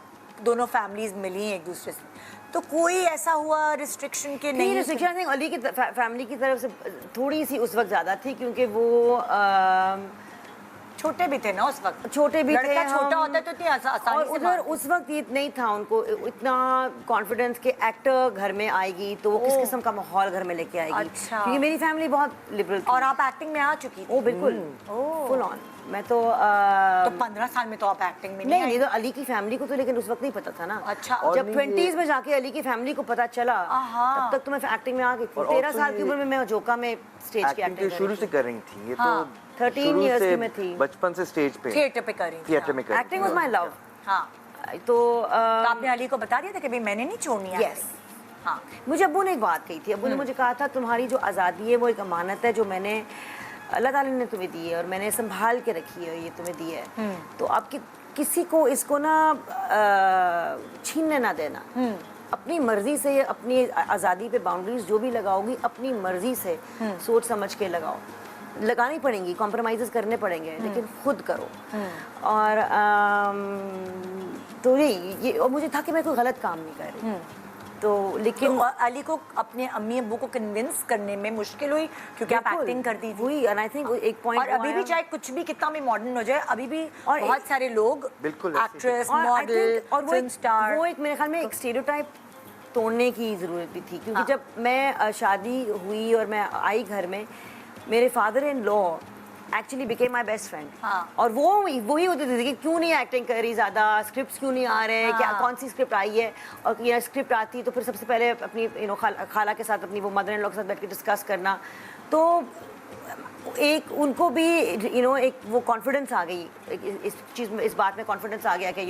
दोनों फैमिलीज मिली एक दूसरे से, तो कोई ऐसा हुआ रिस्ट्रिक्शन के नहीं? रिस्ट्रिक्शन अली की फैमिली की तरफ से थोड़ी सी उस वक्त ज़्यादा थी, क्योंकि वो छोटे भी थे ना उस वक्त, छोटे भी थे। लड़का छोटा होता है तो इतनी आसानी से उधर उस वक्त ये नहीं था उनको इतना कॉन्फिडेंस कि एक्टर घर में आएगी तो वो किस किस्म का माहौल घर में लेके आएगी। अच्छा। क्योंकि मेरी फैमिली बहुत लिबरल थी। और आप एक्टिंग में आ चुकी थी? ओ बिल्कुल, फुल ऑन। मैं तो 15 साल में तो आप एक्टिंग में नहीं तो अली की फैमिली को तो लेकिन उस वक्त नहीं पता था ना। अच्छा। जब 20s में जाके अली की फैमिली को पता चला तब तक तो मैं एक्टिंग में आ गई थी। 13 साल की उम्र में मैं जोका में स्टेज की एक्टिंग शुरू से कर रही थी। ये तो 13 इयर्स की मैं थी, बचपन से स्टेज पे थिएटर पे करी, थिएटर में करी। Acting was my love. हाँ। तो आपने अली को बता दिया था कि भाई मैंने नहीं छोड़नी है? यस। हाँ, मुझे अब्बू ने एक बात कही थी। अब्बू ने मुझे कहा था तुम्हारी जो आज़ादी है वो एक अमानत है जो मैंने अल्लाह ताला ने तुम्हें दी है और मैंने संभाल के रखी है, ये तुम्हें दी है। तो आपकी किसी को इसको ना छीनने ना देना। अपनी मर्जी से, अपनी आज़ादी पे बाउंड्रीज जो भी लगाओगी अपनी मर्जी से सोच समझ के लगाओ। लगानी पड़ेंगी, कॉम्प्रोमाइज़ करने पड़ेंगे, लेकिन खुद करो। और तो ये और मुझे था कि मैं कोई गलत काम नहीं कर रही। तो लेकिन तो अली को अपने अम्मी अब्बू को कन्विंस करने में मुश्किल हुई क्योंकि आप एक्टिंग करती थी। हुई, एंड आई थिंक एक पॉइंट। और अभी भी चाहे कुछ भी कितना भी मॉडर्न हो जाए, अभी भी बहुत सारे लोग बिल्कुल एक्ट्रेस, मॉडल, फिल्म स्टार, वो एक मेरे ख्याल में एक स्टीरियोटाइप तोड़ने की ज़रूरत भी थी। क्योंकि जब मैं शादी हुई और मैं आई घर में, मेरे father in law actually became my best friend. और वही होते थे कि क्यों नहीं एक्टिंग करी ज़्यादा, स्क्रिप्ट्स क्यों नहीं आ रहे, क्या कौन सी स्क्रिप्ट आई है। और ये स्क्रिप्ट आती तो फिर सबसे पहले अपनी खाला के साथ, अपनी वो मदर इन लॉ के साथ बैठ के डिस्कस करना। तो एक उनको भी एक वो कॉन्फिडेंस आ गई इस चीज़ में, इस बात में कॉन्फिडेंस आ गया कि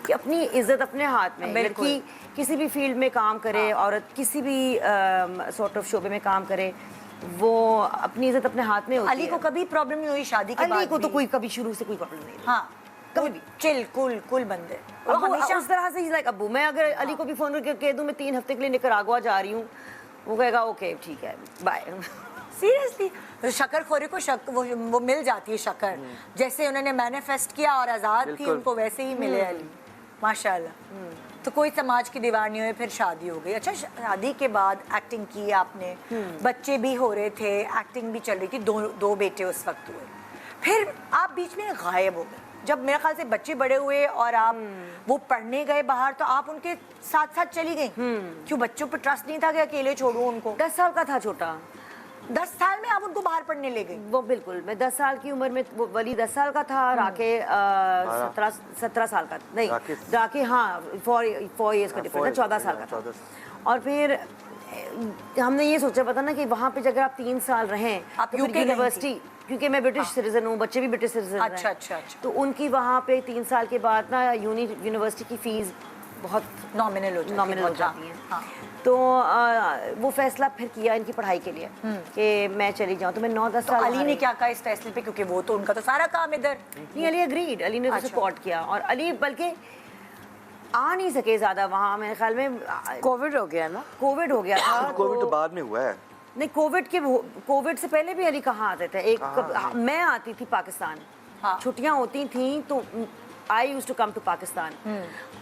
कि अपनी इज्जत अपने हाथ में। लड़की किसी भी फील्ड में काम करे, औरत किसी भी सॉर्ट ऑफ शोबे में काम करे, वो अपनी इज्जत अपने हाथ में होती है। अली को कभी प्रॉब्लम नहीं हुई शादी के बाद? अली को तो कोई कभी शुरू से कोई प्रॉब्लम नहीं। हाँ, कभी भी चिल कूल बंदे। वो हमेशा उस तरह से लाइक अब्बू, मैं अगर अली को भी फोन करके कह दूं मैं 3 हफ्ते के लिए निकरागुआ जा रही हूँ, वो कहेगा ओके ठीक है बाय। सीरियसली शक्करखोरी को वो मिल जाती है शक्कर, जैसे उन्होंने मैनिफेस्ट किया और आज़ाद थी, उनको वैसे ही मिले अली माशाल्लाह। तो कोई समाज की दीवार नहीं हुई, फिर शादी हो गई। अच्छा, शादी के बाद एक्टिंग की आपने, बच्चे भी हो रहे थे, एक्टिंग भी चल रही थी, दो बेटे उस वक्त हुए, फिर आप बीच में गायब हो गए। जब मेरे ख्याल से बच्चे बड़े हुए और आप वो पढ़ने गए बाहर, तो आप उनके साथ साथ चली गई। क्यों, बच्चों पर ट्रस्ट नहीं था कि अकेले छोड़ूं उनको? 10 साल का था छोटा, 10 साल में आप उनको बाहर पढ़ने ले गई? वो बिल्कुल, मैं 10 साल की उम्र में, वो वली 10 साल का था, राके 17 साल का, नहीं राके हाँ 4 इयर्स का डिफरेंस, 14 साल का था। और फिर हमने ये सोचा पता ना कि वहाँ पे अगर आप 3 साल रहें, आप तो यूनिवर्सिटी, क्योंकि मैं ब्रिटिश सिटीजन हूँ, बच्चे भी ब्रिटिश सिटीजन हैं। अच्छा। तो उनकी वहाँ पे 3 साल के बाद ना यूनिवर्सिटी की फीस बहुत नॉमिनल हो जाती है। तो वो फैसला फिर किया इनकी पढ़ाई के लिए कि मैं चली जाऊँ। तो मैं 9-10 साल। अली ने क्या कहा इस फैसले पे, क्योंकि वो तो उनका तो सारा काम इधर? नहीं, अली एग्रीड, अली ने सपोर्ट किया, और अली बल्कि आ नहीं सके ज्यादा वहाँ, मेरे ख्याल में कोविड हो गया ना, कोविड हो गया था। कोविड तो बाद में हुआ है। नहीं, कोविड से पहले भी अली कहाँ आते थे। मैं आती थी पाकिस्तान, छुट्टियाँ होती थी तो I used to come to Pakistan.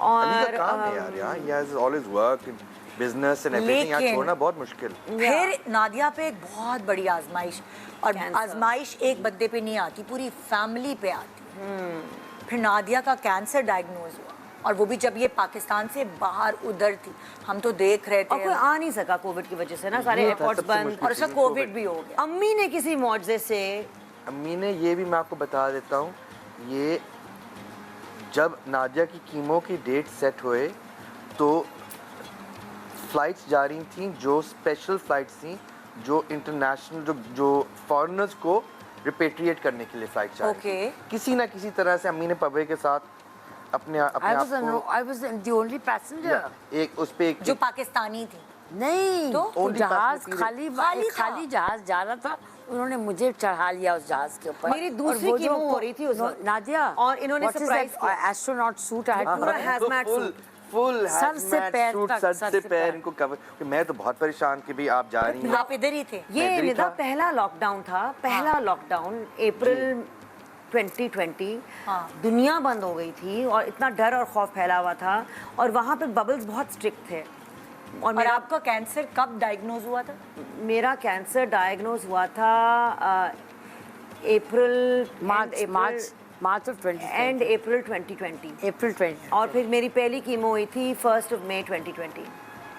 और अली का काम है यार, he has always worked in business and everything, यहाँ छोड़ना बहुत मुश्किल। फिर नादिया पे एक बहुत बड़ी आजमाइश, और आजमाइश एक बंदे पे नहीं आती, पूरी फैमिली पे आती। फिर नादिया का कैंसर डायग्नोज हुआ, और वो भी जब ये पाकिस्तान से बाहर उधर थी, हम तो देख रहे थे। और कोई आ नहीं सका कोविड की वजह से ना, सारे एयरपोर्ट्स बंद, और उसका कोविड भी हो गया। अम्मी ने किसी मौजज़े से, अम्मी ने, ये भी मैं आपको बता देता हूँ, ये जब नादिया की कीमो की डेट सेट हुए तो फ्लाइट्स जा रही थी, जो स्पेशल फ्लाइट्स थी, जो इंटरनेशनल जो फॉरेनर्स को रिपेट्रिएट करने के लिए फ्लाइट जा रही थी। किसी ना किसी तरह से अम्मी ने पब्बे के साथ अपने आप को, I was the only passenger. एक उस पे एक जो पाकिस्तानी थी। नहीं, तो जहाज खाली जहाज जा रहा था, उन्होंने मुझे चढ़ा लिया उस जहाज के ऊपर। मेरी दूसरी कीमो हो रही थी उस वक्त, नादिया, और इन्होंने सरप्राइज किया, एस्ट्रोनॉट सूट, पूरा हैजमैट सूट, फुल सर से पैर तक, सर से पैर इनको कवर। मैं तो बहुत परेशान कि भी आप जा रही हैं। आप इधर ही थे? ये निदा पहला लॉकडाउन था, पहला लॉकडाउन अप्रैल 2020। दुनिया बंद हो गई थी और इतना डर और खौफ फैला हुआ था, और वहाँ पे बबल्स बहुत स्ट्रिक्ट थे। और आपका कैंसर कब डायग्नोज हुआ था? मेरा कैंसर डायग्नोज हुआ था मार्च ऑफ 2020, एंड अप्रैल 2020। और फिर मेरी पहली कीमो हुई थी 1 मई 2020।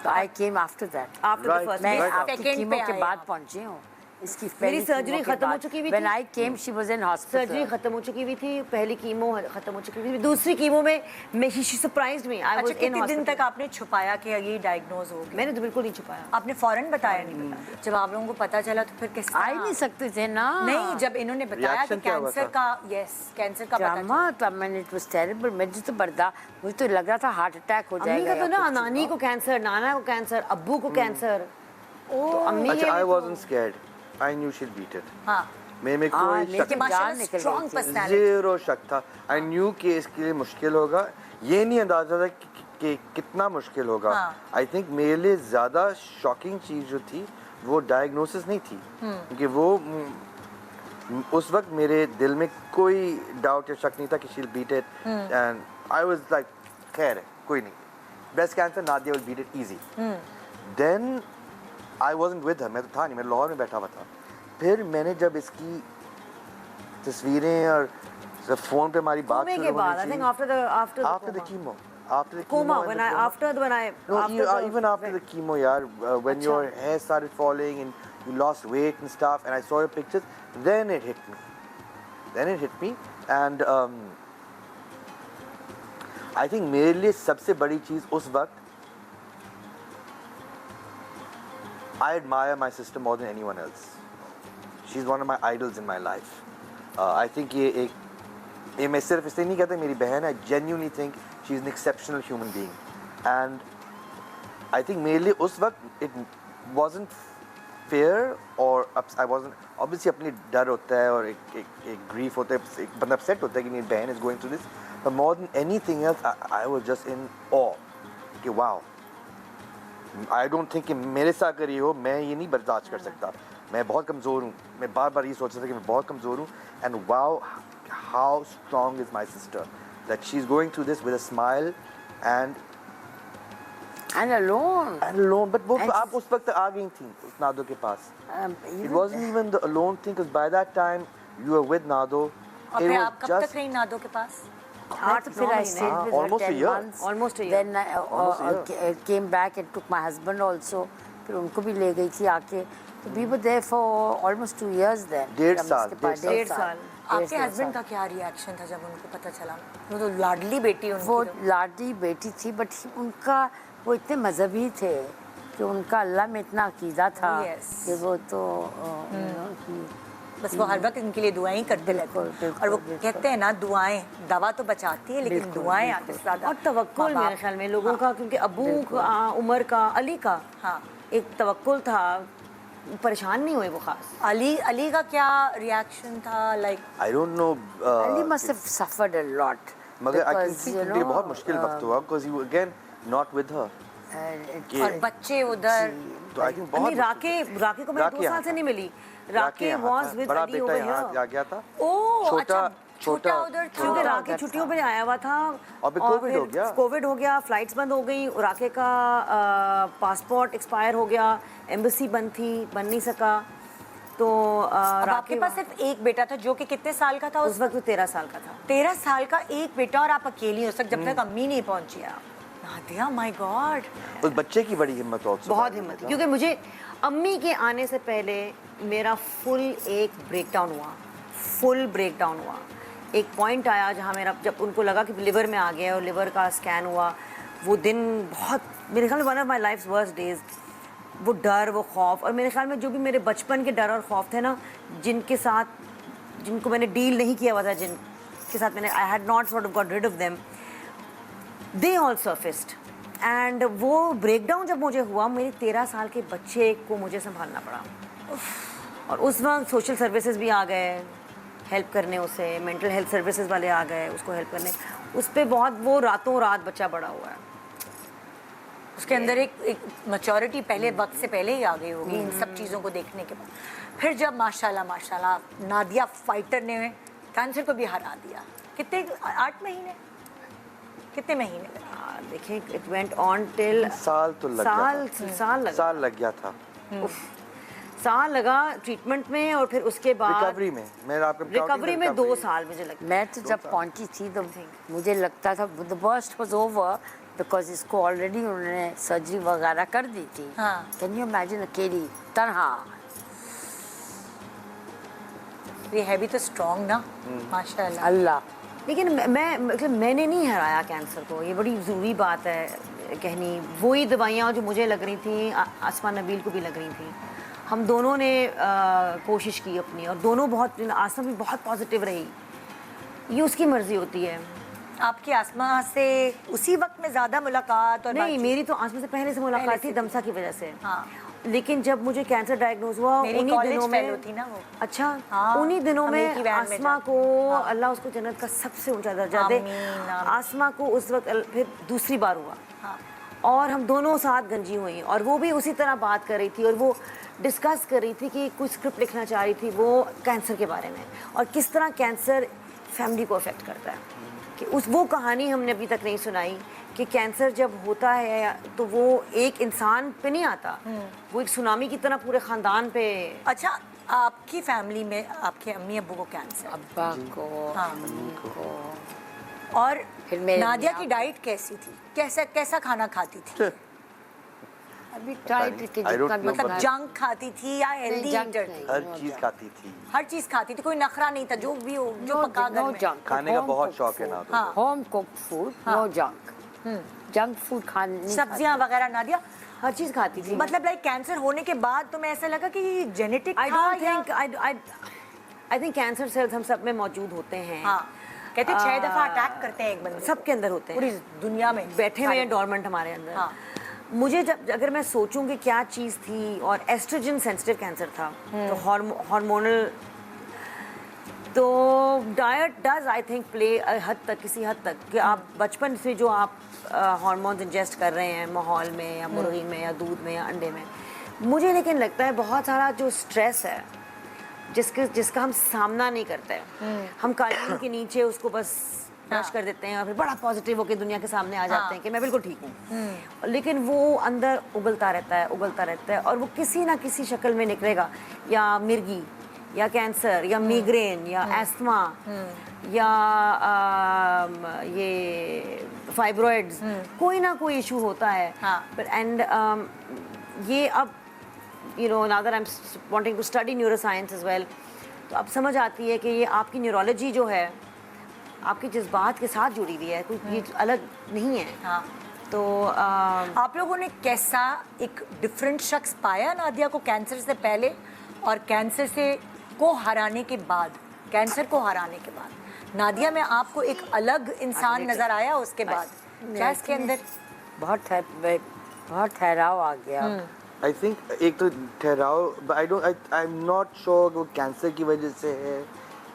तो I came after that, after the first. मैं आपकी कीमो के बाद पहुंची हूँ। इसकी मेरी सर्जरी खत्म हो चुकी हुई थी। When I came, she was in hospital. Surgery खत्म हो चुकी हुई थी, पहली कीमो खत्म हो चुकी थी, दूसरी कीमो में she surprised me. I was in कितने दिन तक आपने छुपाया कि ये डायग्नोज हो गया? मैंने तो बिल्कुल नहीं छुपाया। आपने फौरन बताया? नहीं बताया। जब आप लोगों को पता चला तो फिर किस आ ही नहीं सकते थे ना। नहीं, जब इन्होंने बताया कि कैंसर का, कैंसर का पता चला, मैंने इट वाज टेरिबल। मुझे तो मुझे तो लग रहा था हार्ट अटैक हो जाएगा। अम्मी का तो ना, नानी को कैंसर, नाना को कैंसर, अब्बू को कैंसर। तो अम्मी, अच्छा, I wasn't scared. I knew she'd beat it. हाँ, मेरे कोई शक माशाल्लाह स्ट्रॉन्ग पर्सनालिटी, ज़ीरो शक था। I knew कि इसके लिए मुश्किल होगा, ये नहीं अंदाजा था कि कितना मुश्किल होगा। I think मेरे लिए ज़्यादा शॉकिंग चीज़ जो थी वो डायग्नोसिस नहीं थी, क्योंकि वो उस वक्त मेरे दिल में कोई डाउट या शक नहीं था कि she'll beat it, and I was like खैर है, कोई नहीं, breast cancer Nadia will beat it easy. Then I wasn't with her, मैं तो था नहीं, मैं लाहौर में बैठा हुआ था। फिर मैंने जब इसकी तस्वीरें और फोन पे हमारी बात शुरू के बाद, I think after the chemo, even after the chemo, यार, when your hair started falling and you lost weight and stuff, and I saw your pictures, then it hit me, and I think मेरे लिए सबसे बड़ी चीज़ उस वक्त, I admire my sister more than anyone else. She is one of my idols in my life. I think ये मैं सिर्फ इसलिए नहीं कहता मेरी बहन है, genuinely think she is an exceptional human being. And I think मेरे लिए उस वक्त इट वाजंट फेयर और आई वाजंट, ऑब्वियसली अपनी डर होता है और एक ग्रीफ होता है, एक बंदा अपसेट होता है कि मेरी बहन is going through this, but more than anything else I was just in awe कि वाओ, आई डोंट थिंक कि मेरे साथ अगर ये हो मैं ये नहीं बर्दाश्त कर सकता, मैं बहुत कमज़ोर हूँ, मैं बार बार ये सोचता था कि मैं बहुत कमज़ोर हूँ। And wow how strong is my sister that she is going through this with a smile and alone, but वो आप उस वक्त आ गई थी उस नादो के पास। It wasn't even the alone thing, because by that time you were with Nado. और फिर आप कब तक रही नादो के पास? 8-9 महीने, almost a year. Almost a year. Then I came back and took my husband also. फिर उनको भी ले गई थी आके। So we were there for almost 2 years then. 1.5 साल, 1.5 साल। आपके हस्बैंड का क्या रिएक्शन था जब उनको पता चला? वो तो लाडली बेटी उनकी। वो लाडली बेटी थी, बट उनका वो इतने मजहबी थे कि उनका अल्लाह में इतना अकीदा था कि वो तो बस वो हर वक्त इनके लिए दुआएं करते रहते हैं। और वो कहते हैं ना, दुआएं दवा तो बचाती है लेकिन दुआएं आगे ज़्यादा। और तवक्कुल मेरे ख्याल में लोगों का, क्योंकि अबू का, उमर का, अली का एक तवक्कुल था, परेशान नहीं हुए वो खास। अली का क्या रिएक्शन था? Like I don't know. Ali must have suffered a lot. मगर I can because, think you ये know, बहुत मुश्किल वक्त हुआ because you again not with her. और बच्चे उधर। तो I think बहुत राके को मैं 2 साल से नहीं मिली। राके was with बड़ा Ali बेटा over यहाँ here. आ गया था। ओह अच्छा, छोटा उधर था। क्योंकि राके छुट्टियों पे आया हुआ था और फिर कोविड हो गया। कोविड हो गया, फ्लाइट्स बंद हो गई, राके का पासपोर्ट एक्सपायर हो गया, एम्बेसी बंद थी, बन नहीं सका। तो आपके पास सिर्फ एक बेटा था जो कि कितने साल का था? उस वक्त वो 13 साल का था। 13 साल का एक बेटा, और आप अकेली हो जब तक अम्मी नहीं पहुंची। आप नादिया, माय गॉड। उस बच्चे की बड़ी हिम्मत और बहुत हिम्मत थी, क्योंकि मुझे अम्मी के आने से पहले मेरा फुल एक ब्रेकडाउन हुआ। एक पॉइंट आया जहाँ मेरा, जब उनको लगा कि लिवर में आ गया और लिवर का स्कैन हुआ, वो दिन बहुत, मेरे ख्याल में one of my life worst days. वो डर, वो खौफ, और मेरे ख्याल में जो भी मेरे बचपन के डर और खौफ थे ना, जिनको मैंने डील नहीं किया हुआ था, जिनके साथ मैंने I had not sort of got rid of them, they all surfaced. And वो ब्रेकडाउन जब मुझे हुआ, मेरे 13 साल के बच्चे को मुझे संभालना पड़ा। और उस वक्त सोशल सर्विसेज भी आ गए हेल्प करने, उसे मेंटल हेल्थ सर्विसेज वाले आ गए उसको हेल्प करने। उस पर बहुत, वो रातों रात बच्चा बड़ा हुआ है। उसके अंदर एक मैच्योरिटी पहले वक्त से पहले ही आ गई होगी इन सब चीज़ों को देखने के बाद। फिर जब माशाल्लाह नादिया फाइटर ने कैंसर को भी हरा दिया, कितने 8 महीने, कितने महीने लगे? देखिए, इट वेंट ऑन टिल साल तो लग गया, साल लग गया था। साल लगा ट्रीटमेंट में, और फिर उसके बाद रिकवरी में 2 साल मुझे लगा। मैं तो जब पहुंची थी तो मुझे लगता था the worst was over, because इसको ऑलरेडी उन्होंने सर्जरी वगैरह कर दी थी। कैन यू इमेजिन, अकेली तन्हा। ये है भी तो स्ट्रॉन्ग ना, माशाल्लाह अल्लाह। लेकिन मैंने नहीं हराया कैंसर को, ये बड़ी ज़रूरी बात है कहनी। वही दवाइयाँ जो मुझे लग रही थी, आसमा नबील को भी लग रही थी। हम दोनों ने कोशिश की अपनी, और दोनों बहुत, आसमा भी बहुत पॉजिटिव रही। ये उसकी मर्जी होती है। आपकी आसमा से उसी वक्त में ज़्यादा मुलाकात? और नहीं, मेरी तो आसमा से पहले से मुलाकात थी, दमसा की वजह से। हाँ। लेकिन जब मुझे कैंसर डायग्नोज हुआ, उन्हीं दिनों में थी ना वो। अच्छा, हाँ, उन्हीं दिनों में आसमा को, अल्लाह उसको जन्नत का सबसे ऊंचा दर्जा दे। आसमा को उस वक्त फिर दूसरी बार हुआ, और हम दोनों साथ गंजी हुई, और वो भी उसी तरह बात कर रही थी, और वो डिस्कस कर रही थी कि कुछ स्क्रिप्ट लिखना चाह रही थी वो कैंसर के बारे में, और किस तरह कैंसर फैमिली को अफेक्ट करता है। कि वो कहानी हमने अभी तक नहीं सुनाई कि कैंसर जब होता है तो वो एक इंसान पे नहीं आता, वो एक सुनामी की तरह पूरे ख़ानदान पे। अच्छा, आपकी फैमिली में आपके अम्मी अब्बू को कैंसर? अब्बा को, अम्मी को। और नादिया की डाइट कैसी थी? कैसा खाना खाती थी? अभी डाइट की मतलब जंक खाती थी या हेल्दी ईटर थी? हर चीज खाती थी। हर चीज खाती थी, कोई नखरा नहीं था, जो भी हो, जो पका घर में। खाने का बहुत शौक है ना। Home cooked food, no junk. Junk food खाने, सब्जियां वगैरह नादिया हर चीज़ खाती थी। मतलब लाइक कैंसर होने के बाद तुम्हें ऐसा लगा कि genetic I don't think I think cancer cells हम सब में मौजूद होते हैं। हाँ, कहते 6 दफा अटैक करते हैं एक बंदे सबके अंदर होते हैं, पूरी दुनिया में बैठे हुए हैं डोरमेंट हमारे अंदर। हाँ। मुझे जब अगर मैं सोचूं कि क्या चीज़ थी, और एस्ट्रोजन सेंसिटिव कैंसर था, तो हार्मोनल, तो diet does I think play हद तक, किसी हद तक, कि आप बचपन से जो आप हार्मोन्स इंजेस्ट कर रहे हैं माहौल में या मुर्गी में या दूध में या अंडे में, मुझे लेकिन लगता है बहुत सारा जो स्ट्रेस है जिसका हम सामना नहीं करते हैं, हम कानून के नीचे उसको बस ब्रश कर देते हैं और फिर बड़ा पॉजिटिव होकर दुनिया के सामने आ जाते हैं कि मैं बिल्कुल ठीक हूँ, लेकिन वो अंदर उगलता रहता है और वो किसी ना किसी शक्ल में निकलेगा, या मिर्गी या कैंसर या मिग्रेन या एस्थमा या ये फाइब्रॉइड्स, कोई ना कोई इशू होता है। एंड ये अब you know now that I am wanting to study neuroscience as well, तो अब समझ आती है कि ये आपकी न्यूरोलॉजी जो है आपके जज्बात के साथ जुड़ी हुई है, कोई ये अलग नहीं है। हाँ। तो आप लोगों ने कैसा एक डिफरेंट शख्स पाया नादिया को कैंसर से पहले और कैंसर से को हराने के बाद? कैंसर को हराने के बाद नादिया में आपको एक अलग इंसान नजर आया उसके बाद? क्या इसके अंदर बहुत ठहराव आ गया? आई थिंक एक तो ठहराव, आई एम नॉट श्योर वो कैंसर की वजह से है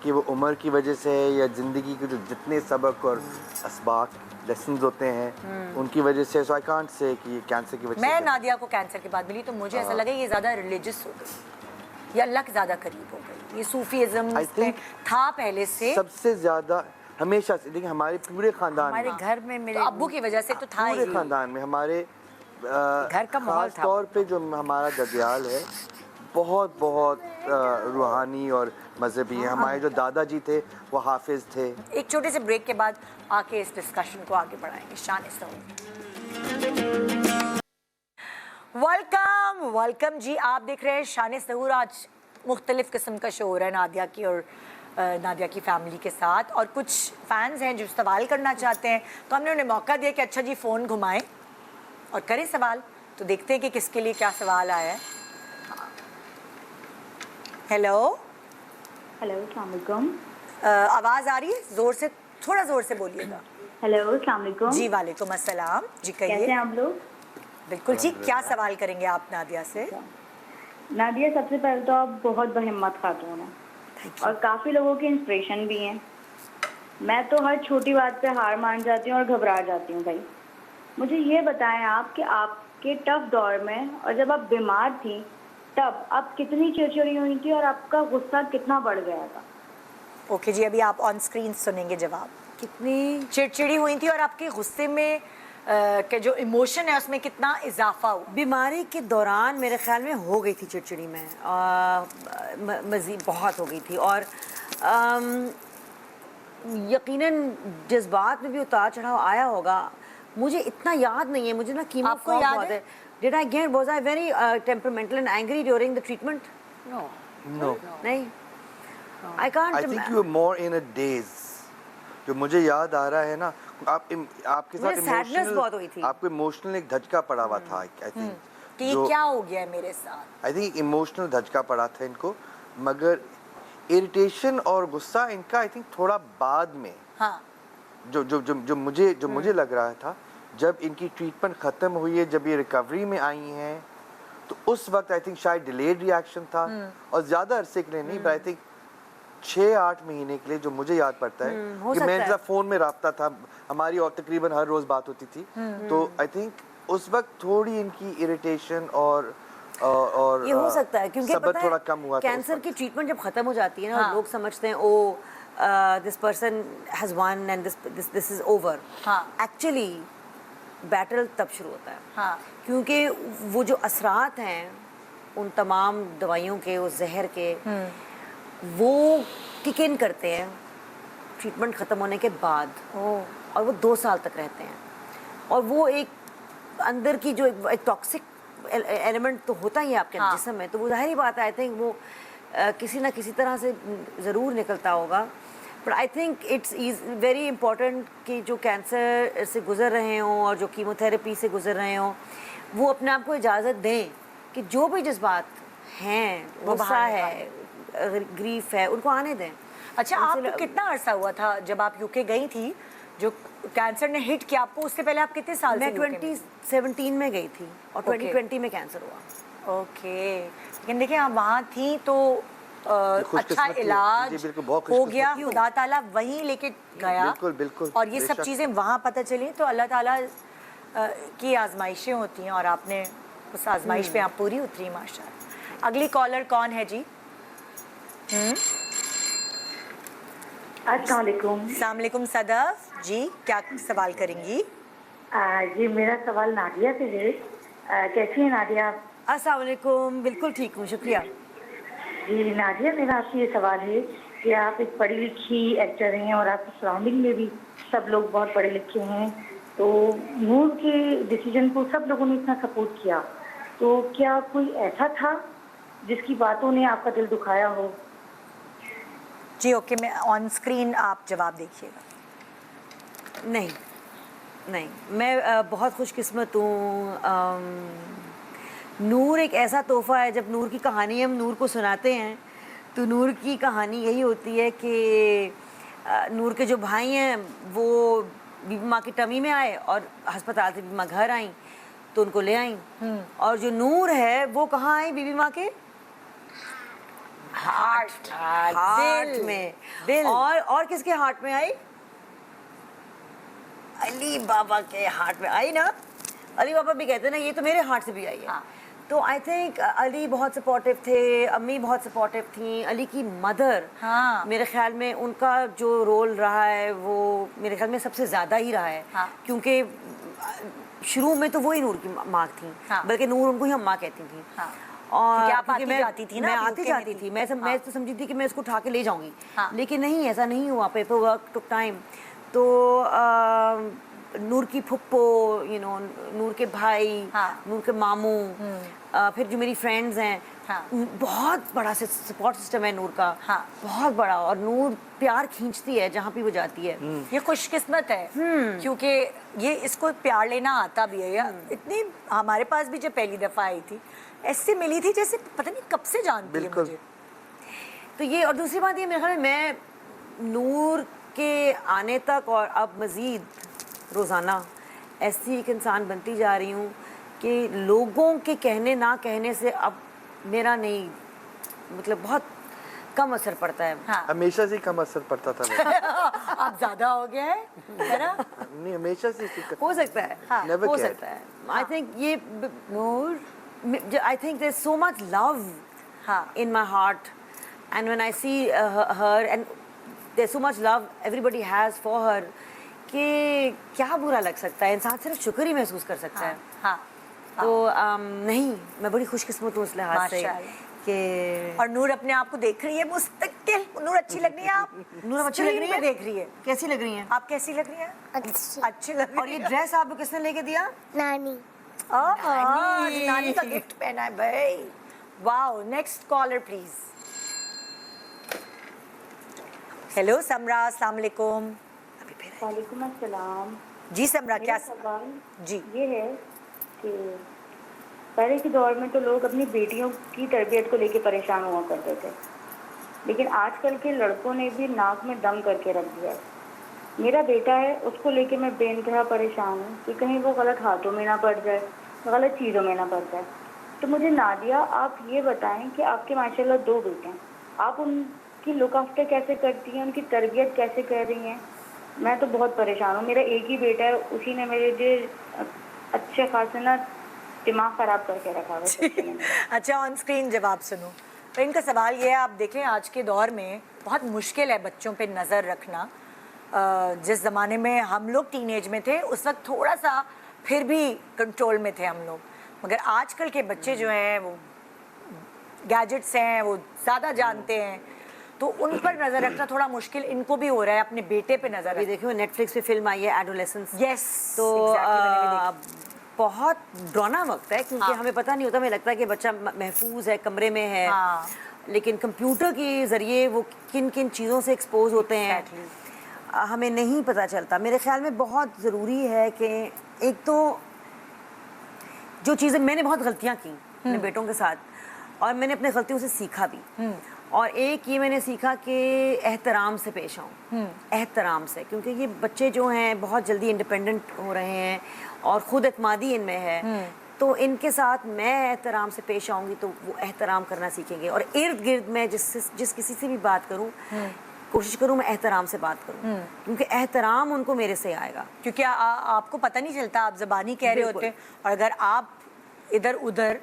कि वो उम्र की वजह से है, या ज़िंदगी के जो जितने सबक और असबाक लेसन्स होते हैं उनकी वजह से। सो आई कांट से कि ये कैंसर की वजह से। मैं नादिया को कैंसर के बाद मिली तो मुझे ऐसा लगा ये ज़्यादा रिलीजियस हो गई या अल्लाह के ज़्यादा करीब हो गई। ये सूफीज़म था पहले से, सबसे ज़्यादा हमेशा से। देखिए हमारे पूरे ख़ानदान हमारे में, घर में मेरे तो अब्बू की वजह से तो था पूरे ही। ख़ानदान में हमारे घर का माहौल खास था। तौर पे जो हमारा ददियाल है बहुत रूहानी और मजहबी है। हमारे जो दादाजी थे वो हाफिज थे। एक छोटे से ब्रेक के बाद आके इस डिस्कशन को आगे बढ़ाएंगे। शान वेलकम जी, आप देख रहे हैं शान सहूर। आज मुख्तलिफ किस्म का शो हो रहा है नादिया की और नादिया की फैमिली के साथ, और कुछ फैंस हैं जो सवाल करना चाहते हैं, तो हमने उन्हें मौका दिया कि अच्छा जी फ़ोन घुमाएं और करें सवाल। तो देखते हैं कि किसके लिए क्या सवाल आया है। हेलो अस्सलाम वालेकुम। आवाज़ आ रही है? जोर से, थोड़ा जोर से बोलिएगा। हेलो अस्सलाम वालेकुम। जी वालेकुम अस्सलाम। जी कहिए। कैसे हैं आप लोग? बिल्कुल जी, क्या सवाल करेंगे आप नादिया से? नादिया, सबसे पहले तो आप बहुत बहिम्मत खातून हैं और काफ़ी लोगों की इंस्पिरेशन भी हैं। मैं तो हर छोटी बात पे हार मान जाती हूँ और घबरा जाती हूँ। भाई मुझे ये बताएं आप कि आपके टफ दौर में और जब आप बीमार थी तब आप कितनी चिड़चिड़ी हुई थी और आपका गुस्सा कितना बढ़ गया था? ओके जी, अभी आप ऑन स्क्रीन सुनेंगे जवाब। कितनी चिड़चिड़ी हुई थी और आपके गुस्से में के जो इमोशन है उसमें कितना इजाफा हुआ? बीमारी के दौरान मेरे ख्याल में हो गई थी चिड़चिड़ी में, मज़ीद बहुत हो गई थी, और यकीनन जज्बात में भी उतार चढ़ाव आया होगा। मुझे इतना याद नहीं है, मुझे ना कीमो आपको याद है? Did I get, was I very temperamental and angry during the treatment? No. नहीं, I can't. I think you were more in a daze. जो मुझे याद आ रहा है ना, आपके साथ sadness बहुत हुई थी। आपको इमोशनल एक धचका पड़ा हुआ था। आई थिंक कि क्या हो गया है मेरे साथ? आई थिंक इमोशनल धचका पड़ा था इनको, मगर इरिटेशन और गुस्सा इनका आई थिंक थोड़ा बाद में। हाँ। जो मुझे लग रहा था जब इनकी ट्रीटमेंट ख़त्म हुई है, जब ये रिकवरी में आई हैं, तो उस वक्त आई थिंक शायद डिलेड रिएक्शन था, और ज़्यादा अरसे के लिए नहीं, पर आई थिंक 6-8 महीने के लिए जो मुझे याद पड़ता है कि मैं इनका फ़ोन में रब्ता था, हमारी और तकरीबन हर रोज़ बात होती थी। तो आई थिंक उस वक्त थोड़ी इनकी इरिटेशन और ये हो सकता है क्योंकि सब्र पता थोड़ा है, कम हुआ था। कैंसर की ट्रीटमेंट जब खत्म हो जाती है ना, हाँ। और लोग समझते हैं oh this person has won and this is over. हाँ। एक्चुअली बैटल तब शुरू होता है। हाँ। क्योंकि वो जो असरात हैं उन तमाम दवाइयों के, उस जहर के, वो किक इन करते हैं ट्रीटमेंट ख़त्म होने के बाद, और वो 2 साल तक रहते हैं, और वो एक अंदर की जो एक टॉक्सिक एलिमेंट तो होता ही है आपके जिस्म में, तो वो जाहिर बात है आई थिंक वो किसी ना किसी तरह से ज़रूर निकलता होगा। But I think it's very important कि जो कैंसर से गुज़र रहे हों और जो कीमोथेरेपी से गुज़र रहे हों, वो अपने आप को इजाज़त दें कि जो भी जज्बात हैं, गुस्सा है, ग्रीफ है, उनको आने दें। अच्छा, आपको कितना अरसा हुआ था जब आप यूके गई थी, जो कैंसर ने हिट किया आपको? उससे पहले आप कितने साल मैं से यूके में? 2017 में गई थी और 2020 में कैंसर हुआ। ओके, लेकिन देखिए आप वहाँ थी तो अच्छा जी, इलाज बिल्कुल, बहुत हो गया, खुशकिस्मत खुदा ताला वहीं लेके गया। बिल्कुल, बिल्कुल, और ये सब बेशक। चीज़ें वहाँ पता चली तो अल्लाह ताला की आजमाइशें होती हैं और आपने उस आजमाइश पे आप पूरी उतरी माशाल्लाह। अगली कॉलर कौन है जी? अस्सलाम वालेकुम। अस्सलाम वालेकुम सदफ जी, क्या सवाल करेंगी? जी मेरा सवाल नादिया से है। कैसी है नादिया आप? अस्सलाम वालेकुम, बिल्कुल ठीक हूँ, शुक्रिया। जी नादिया, मेरा आपसे ये सवाल है कि आप एक पढ़ी लिखी एक्टर हैं और आपकी सराउंडिंग में भी सब लोग बहुत पढ़े लिखे हैं, तो नूर के डिसीजन को सब लोगों ने इतना सपोर्ट किया, तो क्या कोई ऐसा था जिसकी बातों ने आपका दिल दुखाया हो? जी ओके, मैं ऑन स्क्रीन आप जवाब देखिएगा। नहीं नहीं, मैं बहुत खुशकिस्मत हूँ। नूर एक ऐसा तोहफ़ा है, जब नूर की कहानी हम नूर को सुनाते हैं तो नूर की कहानी यही होती है कि नूर के जो भाई हैं वो बीबी माँ की टमी में आए और अस्पताल से बीबी माँ घर आई तो उनको ले आई, और जो नूर है वो कहाँ आई? बीबी माँ के हार्ट में, दिल। और किसके हार्ट में आई? अली बाबा के हार्ट में आई ना। अली बाबा भी कहते हैं ना, ये तो मेरे हार्ट से भी आई है। हाँ। तो आई थिंक अली बहुत सपोर्टिव थे, अम्मी बहुत सपोर्टिव थी। अली की मदर, हाँ। मेरे ख्याल में उनका जो रोल रहा है वो मेरे ख्याल में सबसे ज़्यादा ही रहा है। हाँ। क्योंकि शुरू में तो वही नूर की माँ थी, हाँ। बल्कि नूर उनको ही अम्मा कहती थी। हाँ। और क्योंकि आप क्योंकि आती जाती थी ना, मैं आप आती UK में जाती थी। थी, मैं तो समझी थी कि मैं इसको उठा के ले जाऊंगी। हाँ। लेकिन नहीं, ऐसा नहीं हुआ। Paper work took time. तो नूर की फुप्पो, नूर के भाई, हाँ। नूर के मामू, फिर जो मेरी फ्रेंड्स हैं, हाँ। बहुत बड़ा सपोर्ट सिस्टम है नूर का। हाँ। बहुत बड़ा। और नूर प्यार खींचती है जहाँ भी वो जाती है। ये खुशकिस्मत है क्योंकि ये इसको प्यार लेना आता भी है। इतनी हमारे पास भी जब पहली दफ़ा आई थी ऐसे मिली थी जैसे पता नहीं कब से जानती है बिल्कुल। मुझे। तो ये, और दूसरी बात ये, मेरे ख्याल में मैं नूर के आने तक और अब मज़ीद रोज़ाना ऐसी एक इंसान बनती जा रही हूँ कि लोगों के कहने ना कहने से अब मेरा नहीं, मतलब बहुत कम असर पड़ता है। हाँ। हमेशा से कम असर पड़ता था वैसे। अब ज़्यादा हो गया है ना? नहीं, हमेशा से हो सकता है। हाँ। Never हो cared. सकता है। आई थिंक ये Noor, I think there so much love हाँ। in my heart, and when I see her, and there's so much love everybody has for her, कि क्या बुरा लग सकता है। इंसान सिर्फ शुक्र ही महसूस कर सकता है। हाँ। तो नहीं, मैं बड़ी खुशकिस्मत हूँ उस लिहाज से माशाल्लाह। कि और नूर अपने आप को देख रही है मुस्तकिल। नूर अच्छी लग रही है आप? नूर अच्छी लग रही है। देख रही है। कैसी लग रही हैं? आप कैसी लग रही हैं? अच्छी लग रही और ये ड्रेस आपको किसने लेके दिया? नानी। नानी। नानी का गिफ्ट पहना है भाई। Wow. Next caller please. Hello Samra, अस्सलाम वालेकुम। वालेकुम अस्सलाम। जी समरा, क्या मेरा सवाल जी ये है कि पहले के दौर में तो लोग अपनी बेटियों की तरबियत को लेके परेशान हुआ करते थे, लेकिन आजकल के लड़कों ने भी नाक में दम करके रख दिया है। मेरा बेटा है, उसको लेके मैं बेइंतहा परेशान हूँ कि कहीं वो गलत हाथों में ना पड़ जाए, गलत चीज़ों में ना पड़ जाए। तो मुझे नादिया आप ये बताएं कि आपके माशाल्लाह 2 बेटे हैं, आप उनकी लुक आफ्टर कैसे करती हैं, उनकी तरबियत कैसे कर रही हैं? मैं तो बहुत परेशान हूँ। मेरा एक ही बेटा है, उसी ने मेरे जो अच्छे खासे ना दिमाग ख़राब करके रखा है। अच्छा, ऑन स्क्रीन जवाब सुनो। तो इनका सवाल ये है, आप देखें आज के दौर में बहुत मुश्किल है बच्चों पे नज़र रखना। जिस ज़माने में हम लोग टीनेज में थे उस वक्त थोड़ा सा फिर भी कंट्रोल में थे हम लोग, मगर आजकल के बच्चे जो हैं वो गैजेट्स हैं, वो ज़्यादा जानते हैं, तो उन पर नज़र रखना थोड़ा मुश्किल इनको भी हो रहा है। अपने बेटे पे नज़र अभी देखिए नेटफ्लिक्स पे फिल्म आई है एडोलेसेंस। यस, तो बहुत डरावना वक्त है क्योंकि हमें पता नहीं होता। हमें लगता है कि बच्चा महफूज है, कमरे में है, लेकिन कंप्यूटर के ज़रिए वो किन किन चीज़ों से एक्सपोज होते हैं हमें नहीं पता चलता। मेरे ख्याल में बहुत ज़रूरी है कि एक तो जो चीज़ें मैंने बहुत गलतियाँ की अपने बेटों के साथ, और मैंने अपने गलतियों से सीखा भी। और एक ये मैंने सीखा कि एहतराम से पेश आऊँ, एहतराम से, क्योंकि ये बच्चे जो हैं बहुत जल्दी इंडिपेंडेंट हो रहे हैं और ख़ुद एतमादी इनमें है, तो इनके साथ मैं एहतराम से पेश आऊँगी तो वो एहतराम करना सीखेंगे। और इर्द गिर्द मैं जिस किसी से भी बात करूँ, कोशिश करूँ मैं एहतराम से बात करूँ, क्योंकि एहतराम उनको मेरे से आएगा। क्योंकि आपको पता नहीं चलता, आप ज़बानी कह रहे होते हैं, और अगर आप इधर उधर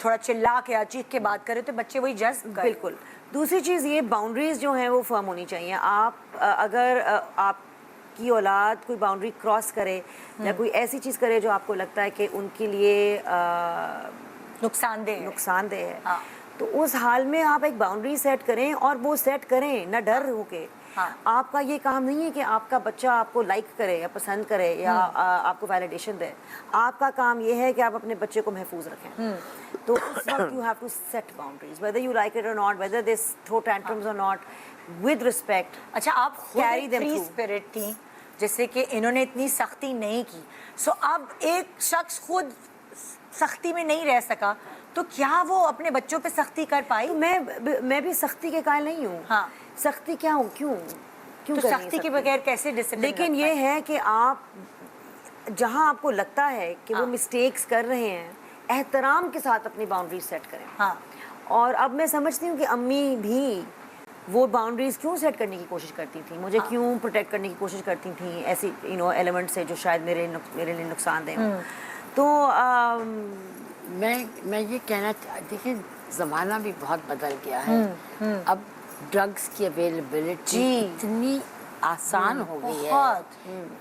थोड़ा चिल्ला के या चीख के बात करें तो बच्चे वही जज्ब करें। बिल्कुल। दूसरी चीज़ ये, बाउंड्रीज जो हैं वो फर्म होनी चाहिए। आप अगर आपकी औलाद कोई बाउंड्री क्रॉस करे या कोई ऐसी चीज़ करे जो आपको लगता है कि उनके लिए नुकसानदेह है, हाँ, तो उस हाल में आप एक बाउंड्री सेट करें, और वो सेट करें ना डर होके। हाँ। आपका ये काम नहीं है कि आपका बच्चा आपको लाइक करे या पसंद करे या आपको वैलिडेशन दे। आपका काम ये है कि आप अपने बच्चे को महफूज रखें। तो उस वक्त you have to set boundaries, whether you like it और not, whether they throw tantrums और नॉट, विद रिस्पेक्ट। अच्छा, आप कैरी देम फ्री स्पिरिट थी, जैसे कि इन्होंने इतनी सख्ती नहीं की, सो अब एक शख्स खुद सख्ती में नहीं रह सका, तो क्या वो अपने बच्चों पे सख्ती कर पाई? तो मैं भी सख्ती के कायल नहीं हूँ। हाँ, सख्ती क्या हो, क्यों तो सख्ती के बगैर कैसे डिसिप्लिन? लेकिन ये है कि आप जहाँ आपको लगता है कि वो मिस्टेक्स कर रहे हैं, एहतराम के साथ अपनी बाउंड्रीज सेट करें। हाँ, और अब मैं समझती हूँ कि अम्मी भी वो बाउंड्रीज क्यों सेट करने की कोशिश करती थी, मुझे क्यों प्रोटेक्ट करने की कोशिश करती थी ऐसी एलिमेंट से जो शायद मेरे लिए नुकसानदेह हों। तो मैं ये कहना देखिए, ज़माना भी बहुत बदल गया है। अब ड्रग्स की अवेलेबिलिटी इतनी आसान हो गई है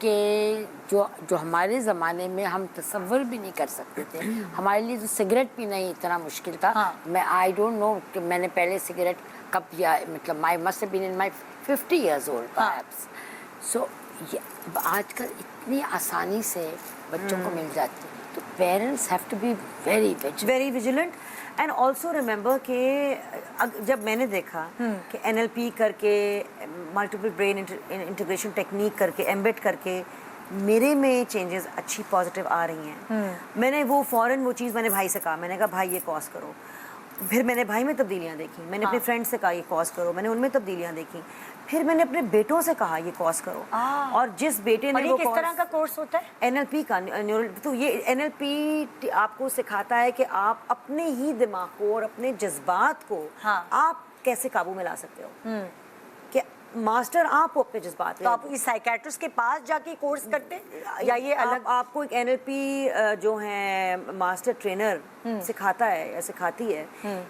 कि जो हमारे ज़माने में हम तसव्वुर भी नहीं कर सकते थे। हमारे लिए तो सिगरेट पीना ही इतना मुश्किल था। मैं आई डोंट नो कि मैंने पहले सिगरेट कब पिया, मतलब my must have been in my 50 years old perhaps। So आजकल इतनी आसानी से बच्चों को मिल जाती है, तो parents have to be very vigilant. And also remember कि जब मैंने देखा कि NLP करके, मल्टीपल ब्रेन इंटीग्रेशन टेक्निक करके, एम्बेड करके मेरे में चेंजेस अच्छी पॉजिटिव आ रही हैं, मैंने वो फ़ौरन वो चीज़ मैंने भाई से कहा, मैंने कहा भाई ये कॉज करो। फिर मैंने भाई में तब्दीलियाँ देखी, मैंने अपने फ्रेंड से कहा ये कॉज करो, मैंने उनमें तब्दीलियाँ देखी। फिर मैंने अपने बेटों से कहा ये कॉज करो, और जिस बेटे ने वो किस तरह का कोर्स होता है? NLP का न्यूरल। तो ये NLP आपको सिखाता है कि आप अपने ही दिमाग को और अपने जज्बात को आप कैसे काबू में ला सकते हो, कि मास्टर आप हो अपने जज्बात। तो आप इस साइकियाट्रिस्ट के पास जाके कोर्स करते या ये अलग? आपको एक NLP जो है मास्टर ट्रेनर सिखाता है या सिखाती है।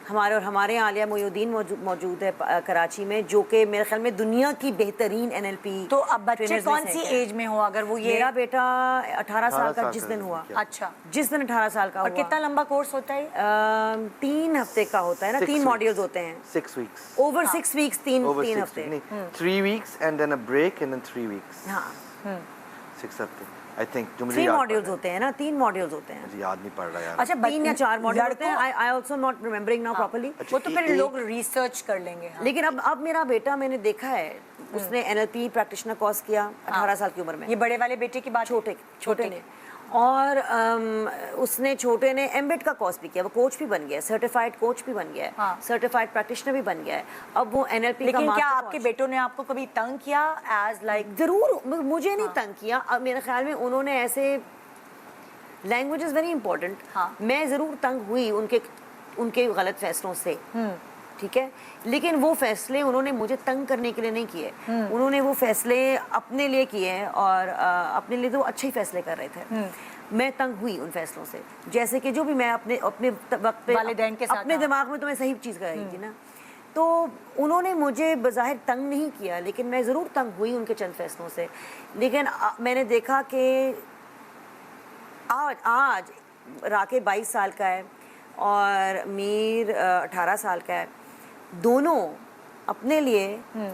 हमारे यहाँ आलिया मोयुद्दीन मौजूद है कराची में, जो कि मेरे ख्याल में दुनिया की बेहतरीन NLP। तो अब बच्चे कौन सी एज में हो? अगर वो ये मेरा बेटा 18 साल का जिस दिन हुआ, अच्छा, जिस दिन 18 साल का हुआ। और कितना लंबा कोर्स होता है? 3 हफ्ते का होता है ना, 3 मॉड्यूल्स होते हैं। 6 weeks। ओवर 6 weeks, 3 हफ्ते। 3 weeks and then a break and then 3 weeks। हाँ, 6 हफ्ते आई थिंक, जो मुझे 3 मॉड्यूल्स होते हैं ना, 3 मॉड्यूल्स होते हैं। मुझे याद नहीं पड़ रहा यार। अच्छा, 3 या 4 मॉड्यूल होते हैं। I also not remembering now properly. वो तो फिर लोग रिसर्च कर लेंगे। लेकिन अब मेरा बेटा, मैंने देखा है, उसने NLP प्रैक्टिशनर कोर्स किया 18 साल की उम्र में। ये बड़े वाले बेटे की बात? छोटे ने। और उसने छोटे ने एम्बेड का कोर्स भी किया, वो कोच भी बन गया, सर्टिफाइड कोच भी बन गया है, सर्टिफाइड प्रैक्टिशनर भी बन गया है। अब वो NLP का। लेकिन क्या आपके बेटों ने आपको कभी तंग किया एज लाइक? जरूर, मुझे नहीं तंग किया। अब मेरे ख्याल में उन्होंने ऐसे, लैंग्वेज इज़ वेरी इंपॉर्टेंट। मैं ज़रूर तंग हुई उनके गलत फैसलों से, ठीक है, लेकिन वो फैसले उन्होंने मुझे तंग करने के लिए नहीं किए। उन्होंने वो फैसले अपने लिए किए, और अपने लिए तो अच्छे ही फैसले कर रहे थे। मैं तंग हुई उन फैसलों से, जैसे कि जो भी मैं अपने वक्त पे वालिदैन के साथ अपने दिमाग में तो मैं सही चीज़ कर रही थी ना, तो उन्होंने मुझे बज़ाहिर तंग नहीं किया, लेकिन मैं ज़रूर तंग हुई उनके चंद फैसलों से। लेकिन मैंने देखा कि आज राके 22 साल का है और मीर 18 साल का है, दोनों अपने लिए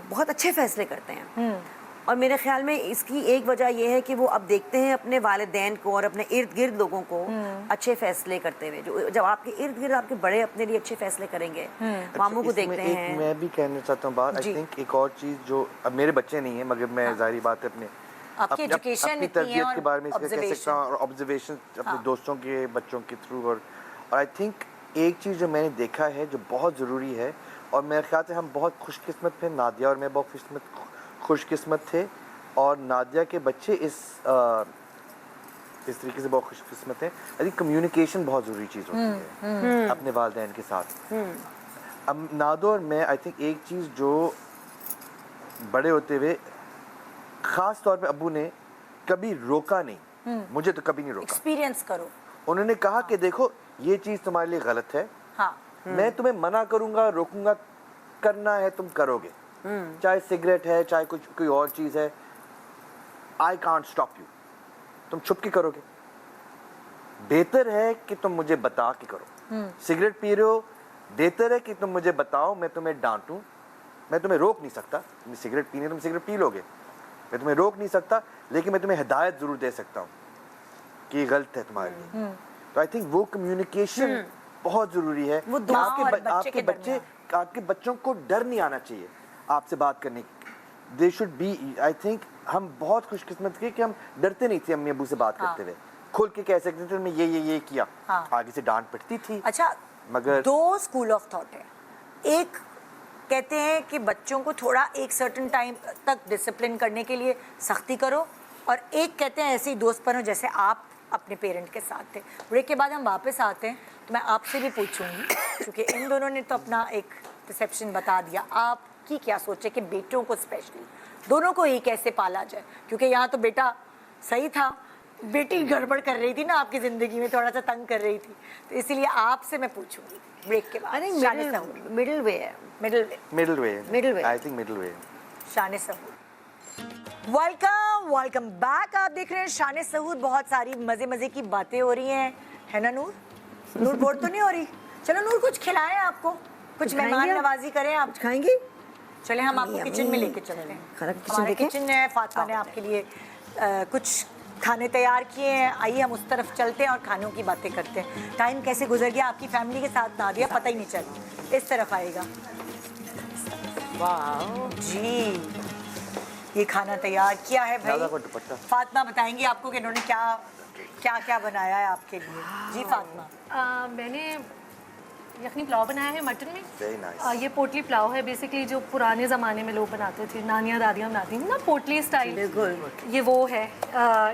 बहुत अच्छे फैसले करते हैं। और मेरे ख्याल में इसकी एक वजह यह है कि वो अब देखते हैं अपने वालिदैन को और अपने इर्द गिर्द लोगों को अच्छे फैसले करते हुए। जब आपके इर्द गिर्द आपके बड़े अपने लिए अच्छे फैसले करेंगे, मामू को देखते हैं। मैं भी कहना चाहता हूँ बात, आई थिंक एक और चीज़ जो, अब मेरे बच्चे नहीं है मगर मैं जाहिर बात है अपने आपकी एजुकेशन अपनी तरबियत के बारे में इसका कह सकता हूँ, और ऑब्जर्वेशन अपने दोस्तों के, बच्चों के थ्रू। और आई थिंक एक चीज़ जो मैंने देखा है जो बहुत ज़रूरी है, और मेरे ख्याल से हम बहुत खुशकिस्मत थे, नादिया और मैं बहुत खुशकिस्मत थे, और नादिया के बच्चे इस तरीके से बहुत खुशकिस्मत है। आई थिंक कम्युनिकेशन बहुत ज़रूरी चीज़ होती है अपने वालिदैन के साथ। अब नादो और मैं आई थिंक एक चीज़ जो बड़े होते हुए ख़ास तौर पे अब्बू ने कभी रोका नहीं, मुझे तो कभी नहीं रोका। एक्सपीरियंस करो। उन्होंने कहा कि देखो ये चीज़ तुम्हारे लिए गलत है, हाँ। मैं तुम्हें मना करूँगा, रोकूंगा, करना है तुम करोगे, चाहे सिगरेट है, चाहे कुछ कोई और चीज़ है, आई कांट स्टॉप यू, तुम छुप के करोगे, बेहतर है कि तुम मुझे बता के करो। सिगरेट पी रहे हो, बेहतर है कि तुम मुझे बताओ, मैं तुम्हें डांटूं, मैं तुम्हें रोक नहीं सकता, तुम्हें सिगरेट पीनी है तुम सिगरेट पी लोगे, मैं तुम्हें रोक नहीं सकता, लेकिन मैं तुम्हें हिदायत ज़रूर दे सकता हूँ कि ये गलत है तुम्हारे लिए। तो आई थिंक वो कम्युनिकेशन बहुत ज़रूरी है। वो आपके बच्चों को डर नहीं आना चाहिए आपसे बात करने की। They should be, I think हम बहुत खुशकिस्मत थे कि हम डरते नहीं थे अम्मी अबू से बात करते हुए, खुल के कह सकते थे मैं ये किया। आगे से डांट पड़ती थी। अच्छा, मगर दो स्कूल ऑफ थॉट है। एक कहते हैं कि बच्चों को थोड़ा एक सर्टेन टाइम तक डिसिप्लिन करने के लिए सख्ती करो, और एक कहते हैं ऐसे ही दोस्त बनो जैसे आप अपने पेरेंट के साथ थे। ब्रेक के बाद हम वापस आते हैं तो मैं आपसे भी पूछूंगी, क्योंकि इन दोनों ने तो अपना एक परसेप्शन बता दिया, आपकी क्या सोचे कि बेटों को स्पेशली दोनों को ही कैसे पाला जाए, क्योंकि यहाँ तो बेटा सही था, बेटी गड़बड़ कर रही थी ना आपकी ज़िंदगी में, थोड़ा सा तंग कर रही थी, तो इसीलिए आपसे मैं पूछूंगी ब्रेक के बाद। मिडिल वे है, आई थिंक मिडिल वे। शान सहूर, वेलकम बैक। आप देख रहे हैं शान सहूर। बहुत सारी मज़े की बातें हो रही हैं, है ना नूर? नूर बोर तो नहीं हो रही? चलो नूर कुछ खिलाएं आपको, कुछ मेहमान नवाजी करें। आप खाएंगे? चले हम आपको किचन में लेके चलते हैं। हमारे किचन है, फातिमा ने आपके लिए कुछ खाने तैयार किए हैं। आइए हम उस तरफ चलते हैं और खानों की बातें करते हैं। टाइम कैसे गुजर गया आपकी फैमिली के साथ नादिया, पता ही नहीं चला। इस तरफ आएगा। वाह जी, ये खाना तैयार किया है भाई। फातिमा बताएंगी आपको कि इन्होंने क्या बनाया है आपके लिए। जी फातिमा। मैंने यखनी पुलाव बनाया है मटन में। Very nice. ये पोटली पुलाव है, बेसिकली जो पुराने ज़माने में लोग बनाते थे, नानियाँ दादियाँ बनाती थी ना, पोटली स्टाइल। ये वो है।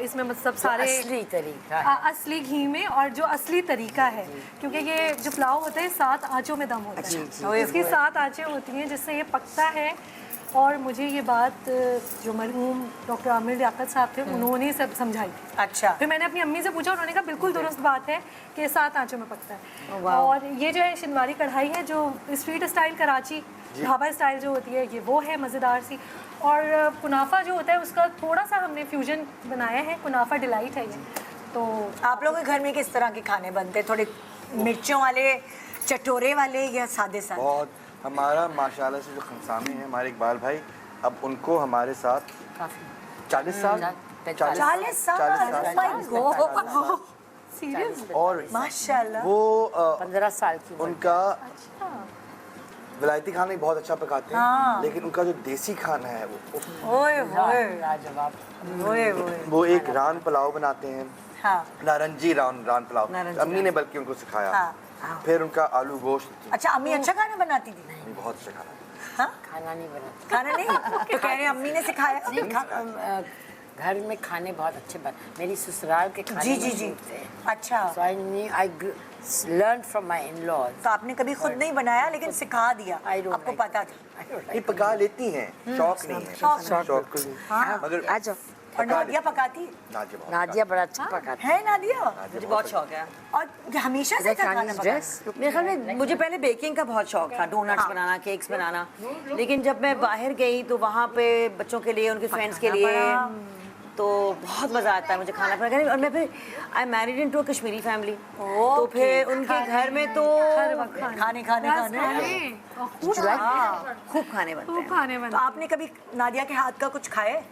इसमें मतलब सारे असली तरीका असली घी में, और जो असली तरीका है, क्योंकि ये जो पुलाव होता है 7 आंचों में दम होता है। इसकी 7 आंचें होती हैं जिससे ये पकता है। और मुझे ये बात जो मरहूम डॉक्टर आमिर लियाकत साहब थे, उन्होंने सब समझाई थी। अच्छा। फिर मैंने अपनी अम्मी से पूछा, उन्होंने कहा बिल्कुल दुरुस्त बात है कि 7 आंचों में पकता है। और ये जो है शिनवारी कढ़ाई है, जो street style Karachi dhaba style जो होती है, ये वो है मज़ेदार सी। और कुनाफा जो होता है उसका थोड़ा सा हमने फ्यूजन बनाया है, कुनाफा डिलाइट है ये। तो आप लोगों के घर में किस तरह के खाने बनते हैं? थोड़े मिर्चों वाले, चटोरे वाले, या सादे सादे? बहुत हमारा माशाल्लाह से जो खमसामे हैं हमारे इकबाल भाई, अब उनको हमारे साथ 40 साल और माशाल्लाह वो 15 साल की उनका विलायती खाना ही बहुत अच्छा पकाते हैं, लेकिन उनका जो देसी खाना है वो एक रान पुलाव बनाते हैं। नारंगी रान पुलाव अम्मी ने बल्कि उनको सिखाया। फिर उनका आलू गोश्त। अच्छा, अम्मी अच्छा खाना बनाती थी? नहीं, बहुत अच्छा खाना। हाँ? खाना नहीं बनाती। खाना नहीं तो कह रहे हैं अम्मी ने सिखाया। घर में खाने बहुत अच्छे मेरी ससुराल के खाने जी। अच्छा। So I learned from my in-laws. तो आपने कभी खुद नहीं बनाया लेकिन सिखा दिया, आपको पता था? ये पका लेती हैं, शौक नहीं है। शौक मगर आ जाओ। और नादिया पकाती? नादिया बड़ा अच्छा पकाती है। नादिया मुझे बहुत शौक है, और हमेशा से खाना पकाती। मेरे ख्याल में मुझे पहले बेकिंग का बहुत शौक था, डोनट्स बनाना, केक्स बनाना। लेकिन जब मैं बाहर गई तो वहाँ पे बच्चों के लिए, उनके फ्रेंड्स के लिए, तो बहुत मज़ा आता है मुझे खाना बनाने। और मैं फिर I married into a Kashmiri family, तो फिर उनके घर में तो खाने खूब खाने बनते हैं। तो आपने कभी नादिया के हाथ का कुछ खाए?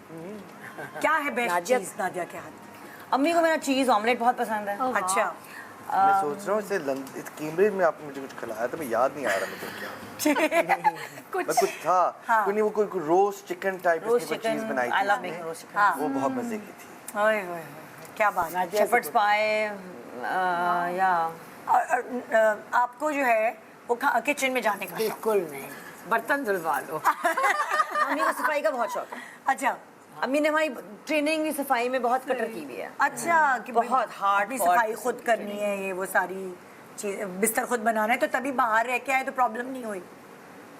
क्या है बेस्ट चीज़ नादिया के हाथ? अम्मी को मेरा चीज़ ऑमलेट बहुत पसंद है। अच्छा। मैं सोच रहा हूँ इस कैम्ब्रिज में आपने मुझे कुछ खिलाया था, मैं याद नहीं आ रहा मुझे क्या कुछ था। हाँ। कोई नहीं, वो कोई रोस्ट चिकन टाइप रोस्ट चीज चिकन, बनाई आई थी लव उसने। Making roast chicken. वो बहुत मजे की थी। ओए ओए क्या बात है। शेफर्ड्स पाए या और आपको जो है वो किचन में जाने का शौक? बिल्कुल नहीं, बर्तन धुलवा लो। मम्मी को सफाई का बहुत शौक है। अच्छा अम्मी ने हमारी ट्रेनिंग भी सफाई में बहुत कटर की हुई है। अच्छा कि बहुत hard अपनी fought सफाई खुद करनी है, ये वो सारी चीज, बिस्तर खुद बनाना है, तो तभी बाहर रह के आए तो प्रॉब्लम नहीं हुई,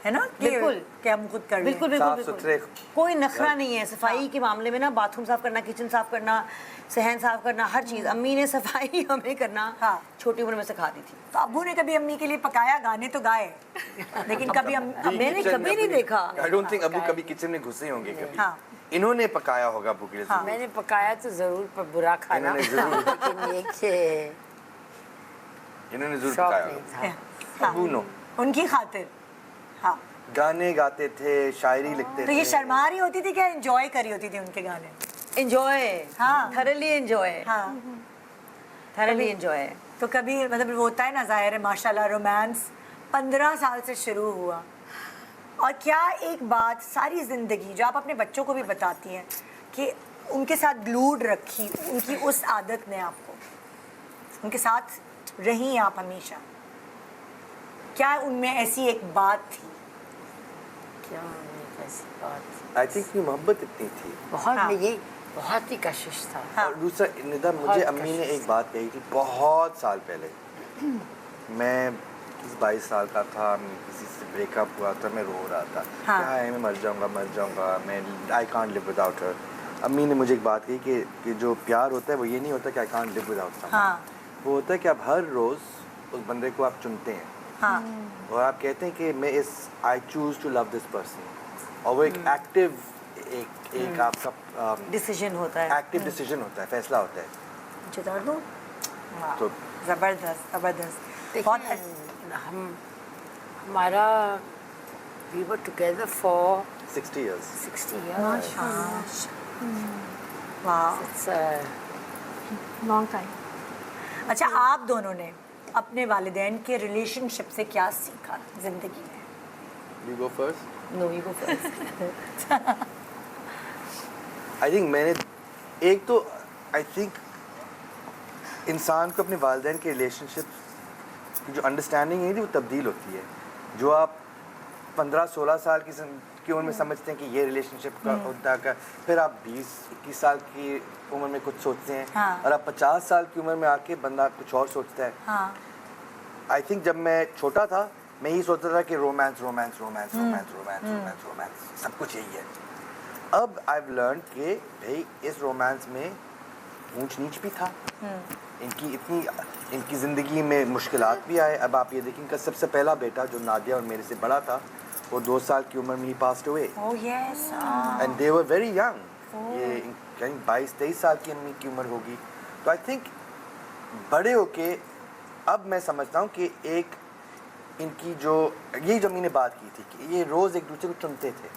है ना? कि- बिल्कुल। कि हम खुद कर लें। बिल्कुल बिल्कुल साफ बिल्कुल सुथरे कोई नखरा नहीं है सफाई के मामले में ना। बाथरूम साफ करना, किचन साफ करना, सहन साफ करना, हर चीज़ अम्मी ने सफाई हमें करना हाँ। छोटी उम्र में सिखा दी थी। तो अब्बू ने कभी अम्मी के लिए पकाया, गाने तो गाए, लेकिन कभी मैंने कभी नहीं देखा। आई डोंट थिंक अबू कभी किचन में घुसे होंगे कभी। हाँ। इन्होंने पकाया होगा अबू के लिए। हाँ। मैंने पकाया तो जरूर, पर बुरा खाना। इन्होंने जरूर लेकिन ये कि इन्होंने जरूर शौक पकाया नहीं होगा। था। अबू नो उनकी खातिर। हाँ, गाने गाते थे, शायरी लिखते तो थे। ये शर्मा रही होती थी क्या एंजॉय करी होती थी उनके गाने? एंजॉय, हाँ। थरली एंजॉय, हाँ, थरली एंजॉय। तो कभी मतलब वो होता है ना, जाहिर है माशाल्लाह रोमांस 15 साल से शुरू हुआ, और क्या एक बात सारी ज़िंदगी जो आप अपने बच्चों को भी बताती हैं कि उनके साथ ग्लूड रखी, उनकी उस आदत ने आपको, उनके साथ रही आप हमेशा, क्या उनमें ऐसी एक बात थी? क्या एक ऐसी बात, आई थिंक ये मोहब्बत इतनी थी। बहुत हाँ। में ये बहुत ही कशिश था। हाँ। और दूसरा निदा, मुझे बहुत अम्मी ने कशिश एक बात कही थी बहुत साल पहले। मैं 22 साल का था, किसी से ब्रेकअप हुआ था, मैं रो रहा था। हाँ। क्या है, मैं मर जाऊंगा, मैं I can't live without her. अम्मी ने मुझे एक बात कही कि जो प्यार होता है वो ये नहीं होता कि I can't live without someone. हाँ। वो होता है कि आप हर रोज़ उस बंदे को आप चुनते हैं हाँ, और आप कहते हैं कि मैं इस I choose to love this person, और वो एक एक्टिव एक आपका डिसीजन होता है। एक्टिव डिसीजन होता है, फैसला होता है। मुझे दर्द हो? तो ज़बरदस्त ज़बरदस्त। बहुत हम हमारा we were together for 60 years। 60 years। वाह। It's long time. अच्छा, आप दोनों ने अपने वालिदैन के रिलेशनशिप से क्या सीखा जिंदगी में? You go first। No you go first. I think मैंने एक तो आई थिंक इंसान को अपने वालिदैन के रिलेशनशिप की जो अंडरस्टैंडिंग है वो तब्दील होती है। जो आप 15-16 साल की उम्र में समझते हैं कि ये रिलेशनशिप का होता है, फिर आप 20-21 साल की उम्र में कुछ सोचते हैं। हाँ। और आप 50 साल की उम्र में आके बंदा कुछ और सोचता है। हाँ, आई थिंक जब मैं छोटा था मैं ही सोचता था कि romance romance romance romance romance romance romance सब कुछ यही है। अब आई हैव लर्न कि भाई इस रोमांस में ऊंच नीच भी था, इनकी ज़िंदगी में मुश्किलात भी आए। अब आप ये देखें कि सबसे पहला बेटा जो नादिया और मेरे से बड़ा था वो 2 साल की उम्र में ही passed away, oh yes. And they were very young. ये कहीं 22-23 साल की अम्मी की उम्र होगी। तो आई थिंक बड़े होके अब मैं समझता हूँ कि एक इनकी जो ये अम्मी ने बात की थी कि ये रोज़ एक दूसरे को चुनते थे,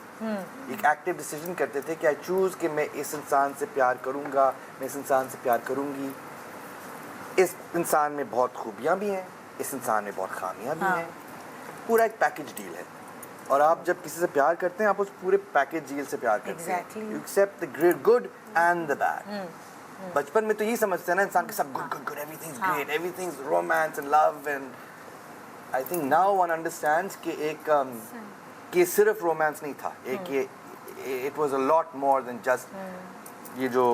एक एक्टिव डिसीजन करते थे कि आई चूज़ कि मैं इस इंसान से प्यार करूँगा, मैं इस इंसान से प्यार करूँगी। इस इंसान में बहुत खूबियाँ भी हैं, इस इंसान में बहुत खामियाँ भी हैं। पूरा एक पैकेज डील है, और आप जब किसी से प्यार करते हैं आप उस पूरे पैकेज डील से प्यार करते Exactly. हैं। You accept the great good and the bad. बचपन में तो यही समझते हैं ना इंसान के सब good good good, everything is great, everything is romance and love, and I think now one understands कि एक कि सिर्फ रोमांस नहीं था, एक ये it was a lot more than just ये जो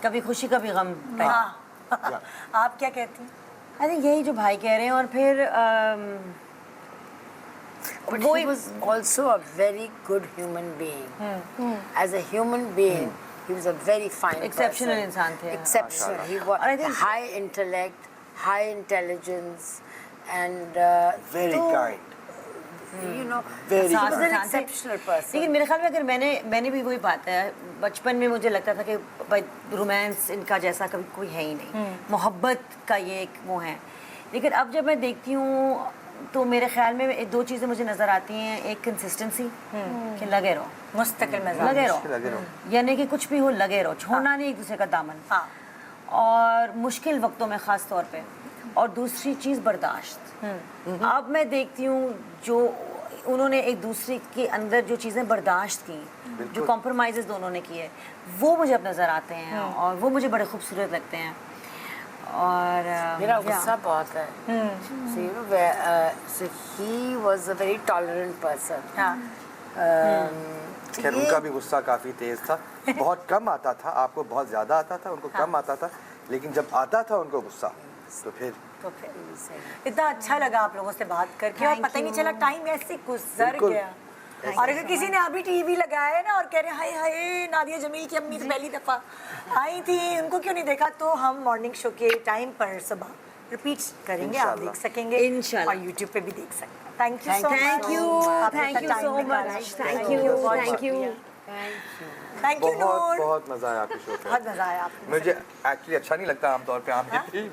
कभी खुशी कभी गम। हाँ। आप क्या कहती हैं? आई थिंक यही जो भाई कह रहे हैं। और फिर But वो he was also a very good human being. As a human being, he was a very fine Exceptional person. इंसान थे। Exceptional. He was और I think- high intellect, high intelligence, and very तो, kind, you know, very he was an kind. exceptional person. लेकिन मेरे ख्याल में अगर मैंने भी वही बात है, बचपन में मुझे लगता था कि भाई रोमांस इनका जैसा कभी कोई है ही नहीं, मोहब्बत का ये एक वो है। लेकिन अब जब मैं देखती हूँ तो मेरे ख्याल में 2 चीज़ें मुझे नज़र आती हैं। एक कंसिस्टेंसी, कि लगे रहो, मुस्तकिल मिजाज। लगे लगे रहो, रहो। यानी कि कुछ भी हो लगे रहो, छोड़ना नहीं एक दूसरे का दामन। हाँ। और मुश्किल वक्तों में ख़ास तौर पे और दूसरी चीज़ बर्दाश्त। अब मैं देखती हूँ जो उन्होंने एक दूसरे के अंदर जो चीज़ें बर्दाश्त की, जो कॉम्प्रोमाइज़ दोनों ने किए, वो मुझे अब नज़र आते हैं और वो मुझे बड़े खूबसूरत लगते हैं। और मेरा गुस्सा बहुत है। So you know, so he was a very tolerant person. खैर उनका भी गुस्सा काफ़ी तेज़ था, बहुत कम आता था, आपको बहुत ज़्यादा आता था, उनको कम आता था, लेकिन जब आता था उनको गुस्सा तो फिर इतना अच्छा लगा आप लोगों से बात करके और पता ही नहीं चला टाइम ऐसे गुजर गया। और अगर किसी ने अभी टीवी लगाया है ना और कह रहे हाय हाय नादिया जमील की अम्मी तो पहली दफ़ा आई थी, उनको क्यों नहीं देखा, तो हम मॉर्निंग शो के टाइम पर सुबह रिपीट करेंगे, आप देख सकेंगे इंशाल्लाह, और यूट्यूब पे भी देख सकते हैं। Thank you so much. Thank you so much. Thank you thank you Noor. बहुत मज़ा आया आपके शो पे। बहुत मज़ा आया आपको। मुझे एक्चुअली अच्छा नहीं लगता आमतौर पे, आप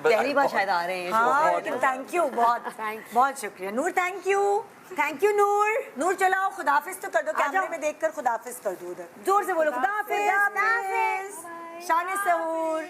पहली बार शायद आ रहे हैं। हाँ लेकिन थैंक यू, बहुत शुक्रिया नूर। थैंक यू नूर। नूर चलाओ खुदाफिज तो कर दो, कैमरे में देखकर खुदाफिज कर दो, उधर जोर से बोलो खुदाफिज। शान सहूर।